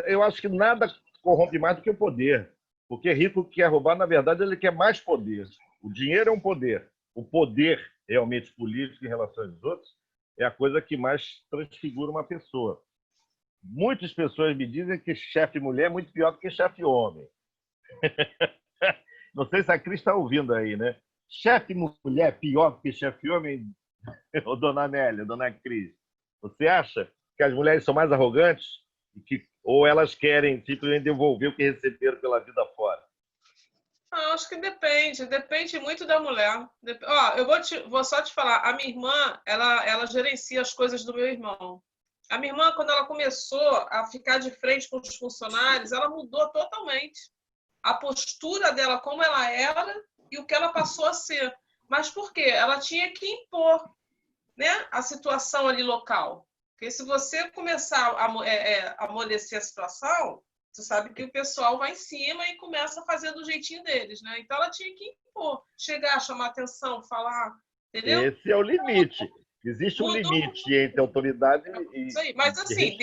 Eu acho que nada corrompe mais do que o poder. Porque rico que quer roubar, na verdade, ele quer mais poder. O dinheiro é um poder. O poder realmente político em relação aos outros é a coisa que mais transfigura uma pessoa. Muitas pessoas me dizem que chefe mulher é muito pior do que chefe homem. Não sei se a Cris está ouvindo aí, né? Chefe mulher é pior do que chefe homem? Ô, dona Nélia, dona Cris, você acha que as mulheres são mais arrogantes? Ou elas querem simplesmente devolver o que receberam pela vida fora? Acho que depende muito da mulher. Eu vou só te falar, a minha irmã, ela gerencia as coisas do meu irmão. A minha irmã, quando ela começou a ficar de frente com os funcionários, ela mudou totalmente a postura dela, como ela era e o que ela passou a ser. Mas por quê? Ela tinha que impor, né, a situação ali local. Porque se você começar a amolecer a situação, você sabe que o pessoal vai em cima e começa a fazer do jeitinho deles, né? Então ela tinha que impor, chegar, chamar atenção, falar, entendeu? Esse é o limite. Existe um limite entre autoridade e... Isso aí. Mas assim,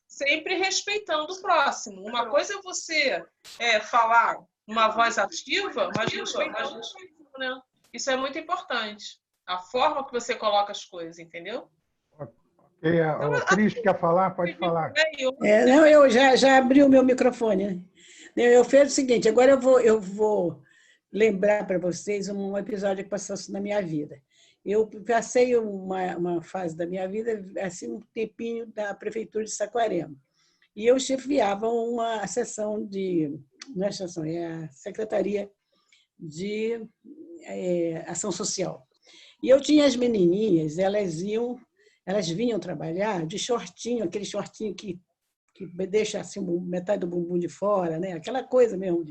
sempre respeitando o próximo. Uma coisa é você falar uma voz ativa, mas respeitando o próximo, né? Isso é muito importante. A forma que você coloca as coisas, entendeu? A Cris quer falar? Pode falar. Não, eu já abri o meu microfone. Eu fiz o seguinte, agora eu vou lembrar para vocês um episódio que passou na minha vida. Eu passei uma fase da minha vida, assim, um tempinho da prefeitura de Saquarema. E eu chefiava uma seção não é a seção, é a Secretaria de Ação Social. E eu tinha as menininhas, elas vinham trabalhar de shortinho, aquele shortinho que deixa assim, metade do bumbum de fora, né? Aquela coisa mesmo.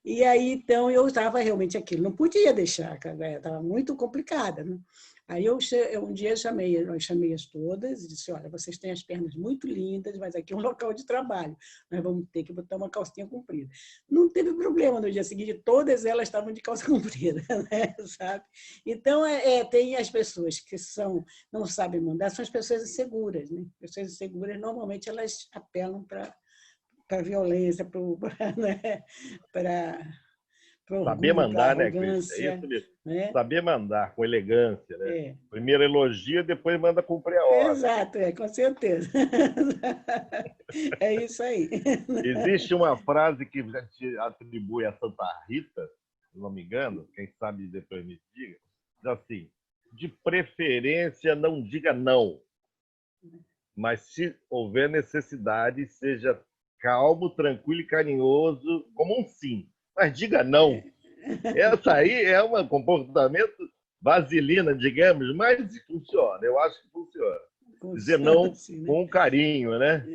E aí, então, eu estava realmente aquilo. Não podia deixar, estava muito complicada. Né? Aí um dia nós chamei-as todas e disse, olha, vocês têm as pernas muito lindas, mas aqui é um local de trabalho. Nós vamos ter que botar uma calcinha comprida. Não teve problema no dia seguinte, todas elas estavam de calça comprida, né? Sabe? Então, tem as pessoas que não sabem mandar, são as pessoas inseguras. Né? Pessoas inseguras, normalmente, elas apelam para a violência, para Saber orgulho, para mandar, né, Cris? É arrogância. isso mesmo. Né? Saber mandar com elegância, né? É. Primeiro elogia, depois manda cumprir a ordem. Exato, com certeza. É isso aí. Existe uma frase que a gente atribui a Santa Rita, se não me engano, quem sabe depois me diga, diz assim, de preferência não diga não, mas se houver necessidade, seja calmo, tranquilo e carinhoso, como um sim. Mas diga não. Essa aí é um comportamento vaselina, digamos, mas funciona. Eu acho que funciona. Dizer não Sim, né? com carinho, né?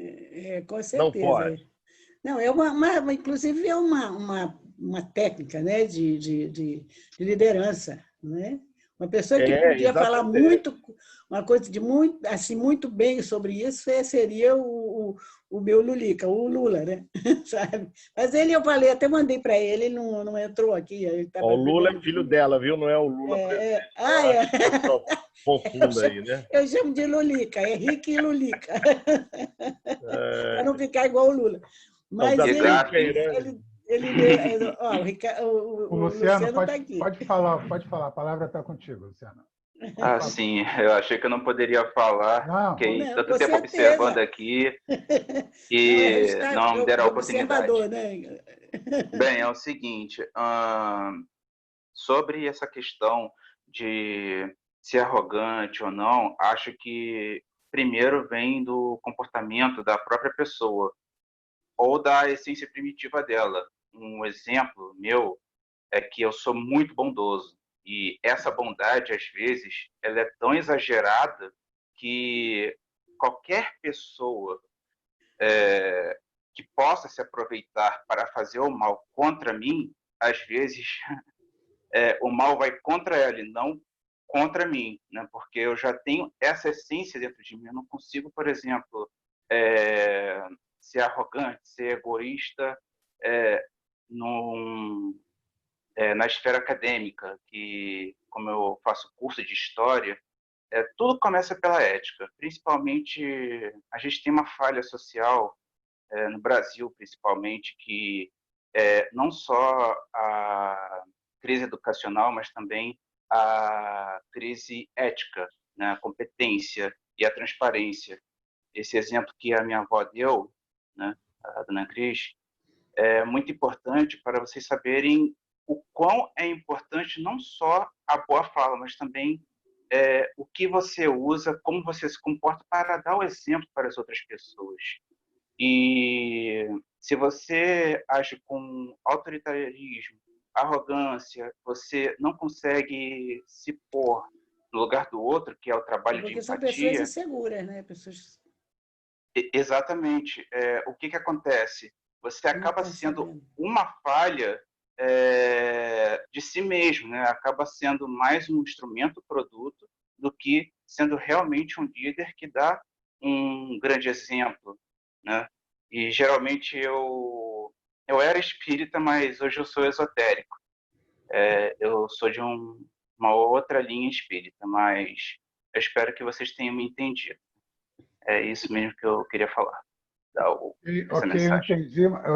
Com certeza. Não pode. Não, inclusive é uma técnica, né, de liderança, né? Uma pessoa que podia exatamente. falar uma coisa assim, muito bem sobre isso seria o meu Lulica, o Lula, né? Sabe? Mas eu falei, até mandei para ele não entrou aqui. O Lula é filho dela, viu? Não é o Lula presidente. Confunda aí, né? Eu chamo de Lulica, é Henrique e Lulica. Para não ficar igual o Lula. Mas o Luciano está aqui. Pode falar, a palavra está contigo, Luciano. Sim, eu achei que eu não poderia falar, fiquei tanto tempo observando aqui e não me deram a oportunidade. Né? Bem, é o seguinte, sobre essa questão de ser arrogante ou não, acho que primeiro vem do comportamento da própria pessoa ou da essência primitiva dela. Um exemplo meu é que eu sou muito bondoso. E essa bondade, às vezes, ela é tão exagerada que qualquer pessoa que possa se aproveitar para fazer o mal contra mim, às vezes o mal vai contra ela e não contra mim, né? Porque eu já tenho essa essência dentro de mim. Eu não consigo, por exemplo, ser arrogante, ser egoísta na esfera acadêmica, que, como eu faço curso de história, tudo começa pela ética. Principalmente, a gente tem uma falha social, no Brasil, principalmente, que não só a crise educacional, mas também a crise ética, né? A competência e a transparência. Esse exemplo que a minha avó deu, né, a dona Cris, é muito importante para vocês saberem o quão é importante não só a boa fala, mas também o que você usa, como você se comporta para dar o exemplo para as outras pessoas. E se você age com autoritarismo, arrogância, você não consegue se pôr no lugar do outro, que é o trabalho de empatia. Porque são pessoas inseguras, né? Exatamente. O que acontece? Você acaba sendo uma falha de si mesmo, né? Acaba sendo mais um instrumento, produto, do que sendo realmente um líder que dá um grande exemplo, né? E geralmente eu era espírita, mas hoje eu sou esotérico. Eu sou de uma outra linha espírita, mas eu espero que vocês tenham me entendido. É isso mesmo que eu queria falar. Eu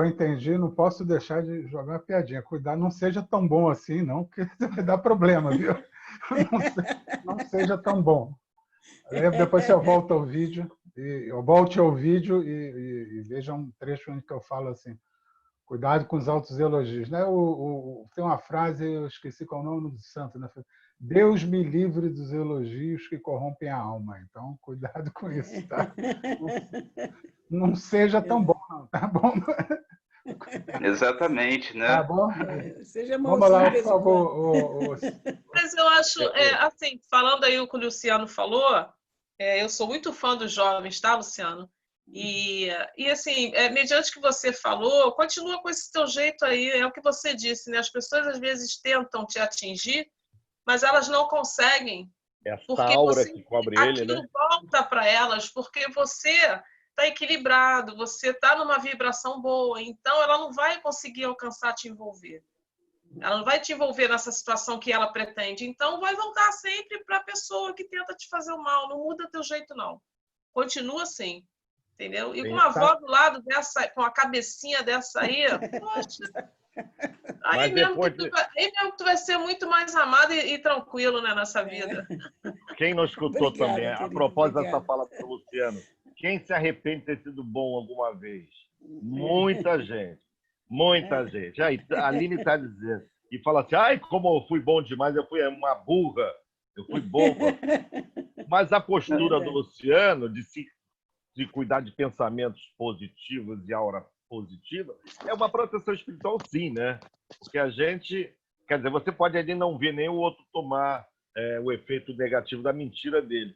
entendi, não posso deixar de jogar uma piadinha. Cuidado, não seja tão bom assim, não, porque vai dar problema, viu? Não seja tão bom. Depois você volta ao vídeo, volte ao vídeo e veja um trecho onde que eu falo assim: Cuidado com os altos elogios. Né? Tem uma frase, eu esqueci qual é o nome do santo, né? Deus me livre dos elogios que corrompem a alma. Então, cuidado com isso, tá? Não seja tão bom, não, tá bom? Exatamente, Tá né? bom? Seja Vamos bonzinho de lá, por vez em quando. favor. Mas eu acho, assim, falando aí o que o Luciano falou, eu sou muito fã dos jovens, tá, Luciano? E assim, mediante o que você falou, continua com esse teu jeito aí, é o que você disse, né? As pessoas às vezes tentam te atingir, mas elas não conseguem, Essa porque aura que cobre ele, né? aquilo volta para elas, porque você está equilibrado, você está numa vibração boa, então ela não vai conseguir alcançar te envolver. Ela não vai te envolver nessa situação que ela pretende. Então, vai voltar sempre para a pessoa que tenta te fazer o mal. Não muda teu jeito, não. Continua assim. Entendeu? E com uma avó do lado dessa, com a cabecinha dessa aí, poxa, aí Mas mesmo que depois, tu vai ser muito mais amado e tranquilo, né, nessa vida. quem não escutou Obrigada, também, a querido, propósito dessa obrigada. fala do Luciano, quem se arrepende de ter sido bom alguma vez? Muita gente. Muita gente. Aí, a Aline está dizendo. E fala assim, ai, como eu fui bom demais, eu fui uma burra, eu fui boba. Mas a postura do Luciano de cuidar de pensamentos positivos e aura positiva é uma proteção espiritual, sim, né? Porque a gente, quer dizer, você pode ali não ver nem o outro tomar o efeito negativo da mentira dele,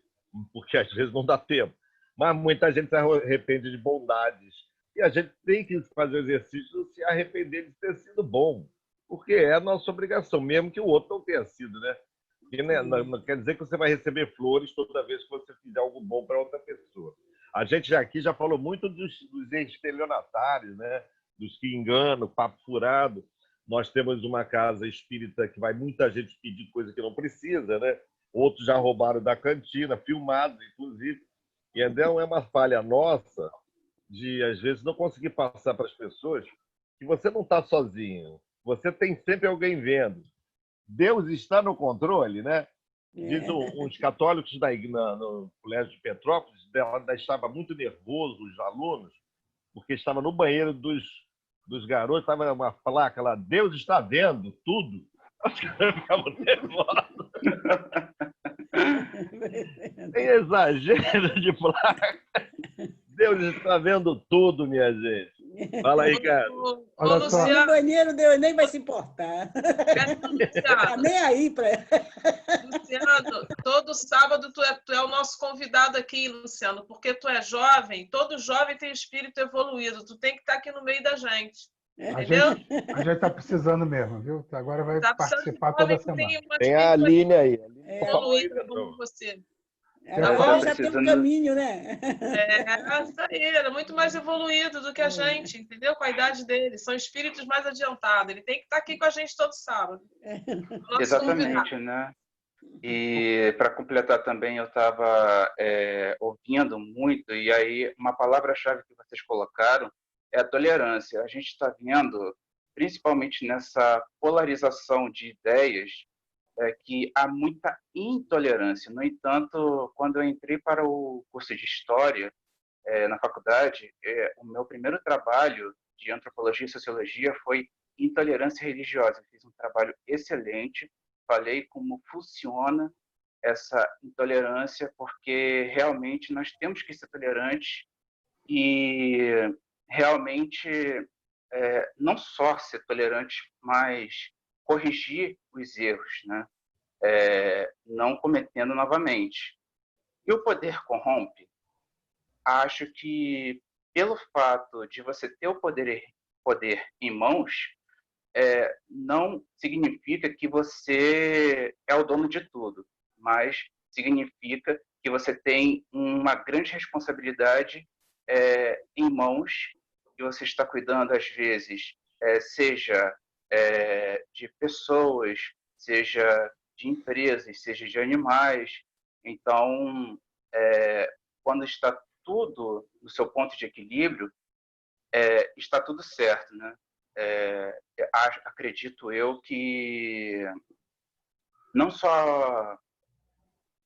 porque às vezes não dá tempo. Mas muita gente se arrepende de bondades. E a gente tem que fazer o exercício de se arrepender de ter sido bom, porque é a nossa obrigação, mesmo que o outro não tenha sido, né? E, né, não quer dizer que você vai receber flores toda vez que você fizer algo bom para outra pessoa. A gente aqui já falou muito dos estelionatários, né? Dos que enganam, papo furado. Nós temos uma casa espírita que vai muita gente pedir coisa que não precisa, né? Outros já roubaram da cantina, filmados, inclusive. E então é uma falha nossa de, às vezes, não conseguir passar para as pessoas que você não está sozinho. Você tem sempre alguém vendo. Deus está no controle, né? Diz uns católicos no Colégio de Petrópolis, ela estava muito nervoso, os alunos, porque estava no banheiro dos garotos, estava uma placa lá, Deus está vendo tudo. Os caras ficavam nervosos. Tem exagero de placa. Deus está vendo tudo, minha gente. Fala aí, cara. Olha só. No banheiro Deus nem vai se importar. Tá nem aí para. Luciano, todo sábado tu é o nosso convidado aqui, Luciano, porque tu é jovem, todo jovem tem espírito evoluído, tu tem que estar aqui no meio da gente. Entendeu? A gente está precisando mesmo, viu? Agora vai Tá participar toda jovem que semana. Tem a Aline aí. Evoluída como você. Agora já tem um caminho, né? Isso aí, ele é muito mais evoluído do que a gente, entendeu? Com a idade dele. São espíritos mais adiantados. Ele tem que estar aqui com a gente todo sábado. Exatamente, né? E para completar também, eu estava ouvindo muito, e aí uma palavra-chave que vocês colocaram é a tolerância. A gente está vendo, principalmente nessa polarização de ideias, que há muita intolerância. No entanto, quando eu entrei para o curso de História na faculdade, o meu primeiro trabalho de Antropologia e Sociologia foi intolerância religiosa. Eu fiz um trabalho excelente, falei como funciona essa intolerância, porque realmente nós temos que ser tolerantes e realmente não só ser tolerante, mas corrigir os erros, né? Não cometendo novamente. E o poder corrompe? Acho que pelo fato de você ter o poder em mãos, não significa que você é o dono de tudo, mas significa que você tem uma grande responsabilidade em mãos, que você está cuidando, às vezes, seja de pessoas, seja de empresas, seja de animais. Então, quando está tudo no seu ponto de equilíbrio, está tudo certo, né? Acredito eu que não só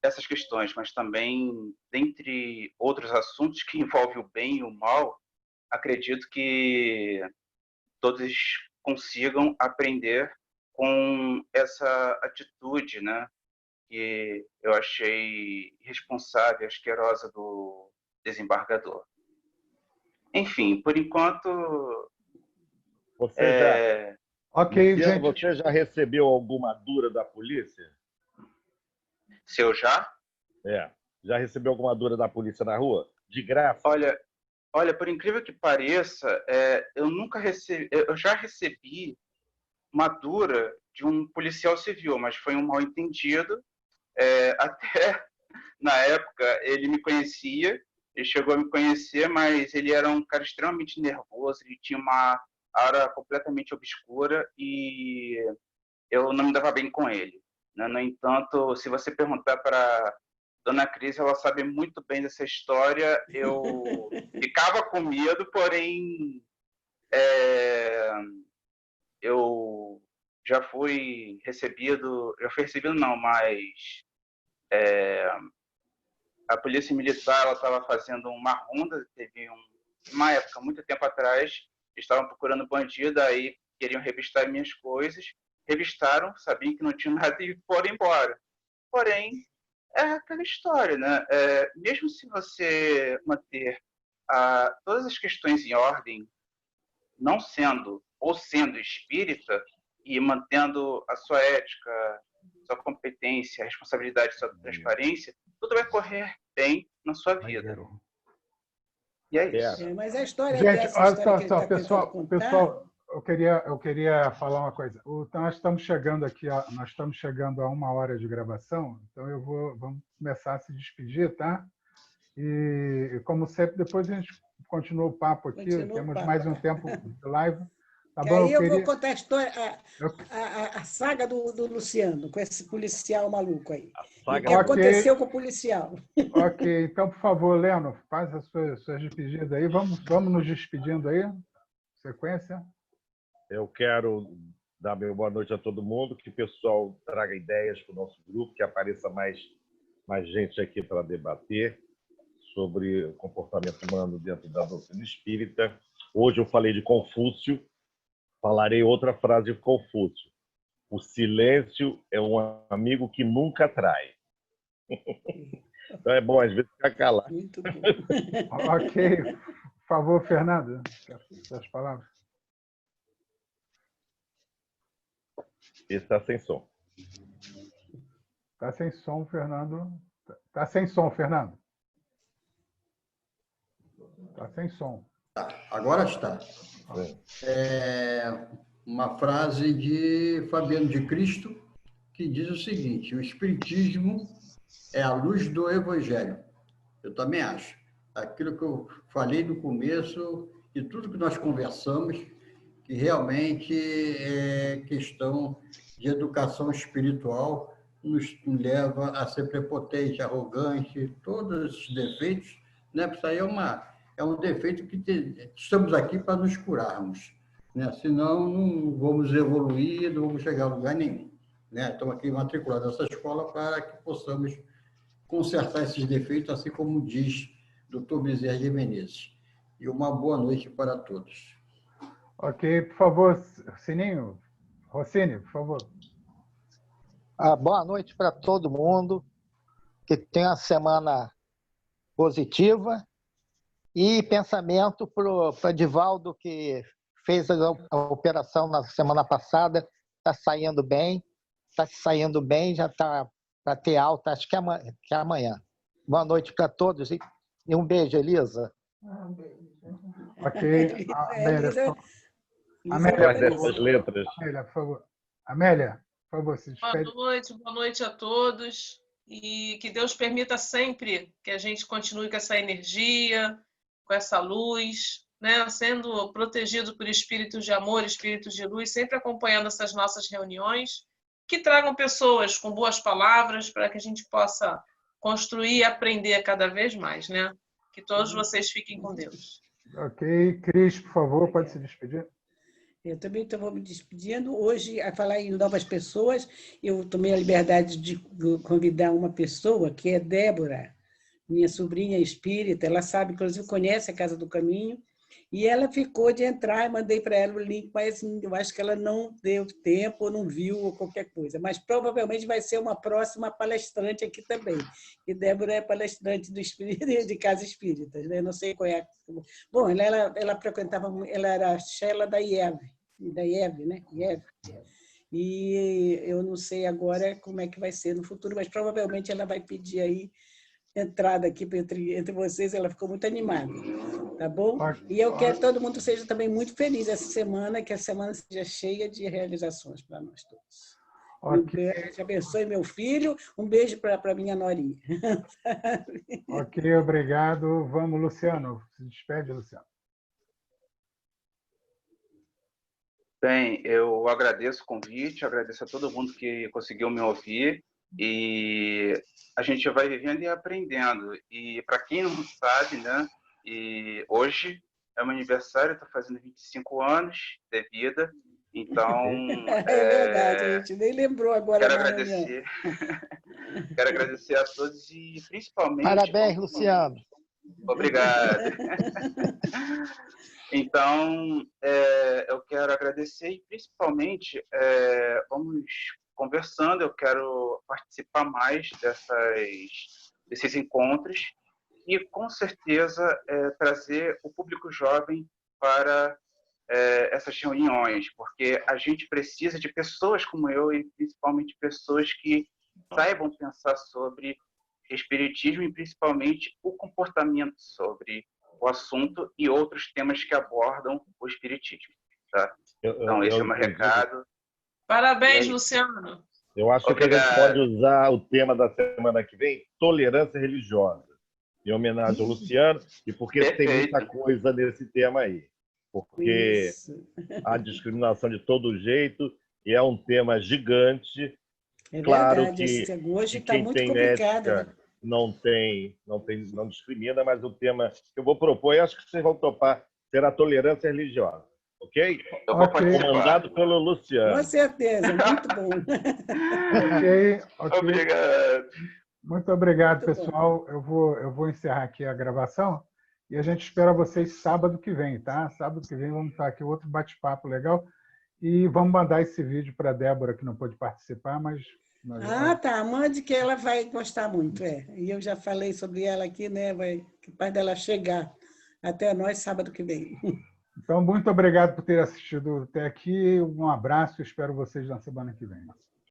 essas questões, mas também, dentre outros assuntos que envolvem o bem e o mal, acredito que todos consigam aprender com essa atitude, né, que eu achei irresponsável, asquerosa do desembargador. Enfim, por enquanto... Ok, Luciano, gente. você já recebeu alguma dura da polícia? Se eu já? Já recebeu alguma dura da polícia na rua? De graça? Olha, por incrível que pareça, eu nunca recebi... Eu já recebi uma dura de um policial civil, mas foi um mal-entendido. Até na época ele me conhecia, ele chegou a me conhecer, mas ele era um cara extremamente nervoso, ele tinha uma aura completamente obscura e eu não me dava bem com ele, né? No entanto, se você perguntar para Dona Cris, ela sabe muito bem dessa história. Eu ficava com medo, porém eu já fui recebido não, mas a polícia militar estava fazendo uma ronda, teve uma época, muito tempo atrás, estavam procurando bandido, aí queriam revistar minhas coisas, revistaram, sabiam que não tinha nada e foram embora. Porém, é aquela história, né? Mesmo se você manter todas as questões em ordem, não sendo ou sendo espírita e mantendo a sua ética, sua competência, responsabilidade, sua transparência, tudo vai correr bem na sua vida. E é isso. Mas a história Gente, dessa olha história que ele está pessoal, tentando contar... eu queria falar uma coisa. Nós estamos chegando aqui, nós estamos chegando a 1 hora de gravação, então vamos começar a se despedir, tá? E como sempre, depois a gente continua o papo aqui. Temos mais um tempo de live. Tá bom? Aí eu vou contar a história, a saga do Luciano, com esse policial maluco aí. O que aconteceu com o policial. Ok, então, por favor, Leno, faz as suas despedidas aí. Vamos nos despedindo aí. Sequência. Eu quero dar meu boa noite a todo mundo, que o pessoal traga ideias para o nosso grupo, que apareça mais gente aqui para debater sobre o comportamento humano dentro da doutrina espírita. Hoje eu falei de Confúcio, falarei outra frase de Confúcio. O silêncio é um amigo que nunca trai. Então é bom, às vezes, ficar calado. Muito bom. Ok. Por favor, Fernando, as palavras. Está sem som. Está sem som, Fernando. Está sem som, Fernando. Está sem som. Agora está. Uma frase de Fabiano de Cristo, que diz o seguinte: o Espiritismo é a luz do Evangelho. Eu também acho. Aquilo que eu falei no começo e tudo que nós conversamos, que realmente é questão de educação espiritual, nos leva a ser prepotente, arrogante, todos esses defeitos, né? Isso aí é um defeito que estamos aqui para nos curarmos, né? Senão não vamos evoluir, não vamos chegar a lugar nenhum, né? Estamos aqui matriculados nessa escola para que possamos consertar esses defeitos, assim como diz Dr. Bezerra de Menezes. E uma boa noite para todos. Ok, por favor, Sininho. Rossini, por favor. Boa noite para todo mundo, que tenha uma semana positiva. E pensamento para o Divaldo, que fez a operação na semana passada, está saindo bem, já está para ter alta, acho que é amanhã. Boa noite para todos e um beijo, Elisa. Ok. Amélia, dessas letras. Amélia, por favor. Amélia, por favor, se despede. Boa noite a todos. E que Deus permita sempre que a gente continue com essa energia, com essa luz, né? Sendo protegido por espíritos de amor, espíritos de luz, sempre acompanhando essas nossas reuniões, que tragam pessoas com boas palavras para que a gente possa construir e aprender cada vez mais, né? Que todos vocês fiquem com Deus. Ok. Cris, por favor, pode se despedir. Eu também estou me despedindo. Hoje, a falar em novas pessoas, eu tomei a liberdade de convidar uma pessoa, que é Débora, minha sobrinha espírita. Ela sabe, inclusive, conhece a Casa do Caminho. E ela ficou de entrar, mandei para ela o link, mas eu acho que ela não deu tempo, ou não viu, ou qualquer coisa. Mas provavelmente vai ser uma próxima palestrante aqui também. E Débora é palestrante do Espírito, de Casa Espíritas, né? Não sei qual é a... Bom, ela frequentava, ela era a Sheila da IEV, né? IEV. E eu não sei agora como é que vai ser no futuro, mas provavelmente ela vai pedir aí entrada aqui entre vocês, ela ficou muito animada, tá bom? E eu quero que todo mundo seja também muito feliz essa semana, que a semana seja cheia de realizações para nós todos. Ok. Te abençoe, meu filho. Um beijo para minha norinha. Ok, obrigado. Vamos, Luciano. Se despede, Luciano. Bem, eu agradeço o convite, agradeço a todo mundo que conseguiu me ouvir e a gente vai vivendo e aprendendo. E para quem não sabe, né, e hoje é meu aniversário, estou fazendo 25 anos de vida, então É verdade, a gente nem lembrou agora quero na reunião. agradecer, quero agradecer a todos e principalmente... Parabéns, Luciano. Obrigado. Então, eu quero agradecer e, principalmente, vamos conversando, eu quero participar mais desses encontros e, com certeza, trazer o público jovem para essas reuniões, porque a gente precisa de pessoas como eu e, principalmente, pessoas que saibam pensar sobre espiritismo e, principalmente, o comportamento sobre o assunto e outros temas que abordam o espiritismo. Tá? Então, esse é o meu recado. Parabéns, Luciano. Eu acho que a gente pode usar o tema da semana que vem, tolerância religiosa, em homenagem ao Luciano, e porque Perfeito. tem muita coisa nesse tema aí. Porque há discriminação de todo jeito, e é um tema gigante. É Claro verdade, que hoje está quem muito tem complicado, ética né? não discrimina, mas o tema que eu vou propor, e acho que vocês vão topar, será tolerância religiosa, ok? Eu vou participar. Comandado pelo Luciano. Com certeza, muito bom. Ok. Obrigado. Muito obrigado, Muito bom. pessoal. Eu vou encerrar aqui a gravação e a gente espera vocês sábado que vem, tá? Sábado que vem vamos estar aqui outro bate-papo legal e vamos mandar esse vídeo para a Débora, que não pôde participar, mas... Tá. Mande que ela vai gostar muito, E eu já falei sobre ela aqui, né? Capaz dela chegar até nós sábado que vem. Então, muito obrigado por ter assistido até aqui. Um abraço e espero vocês na semana que vem.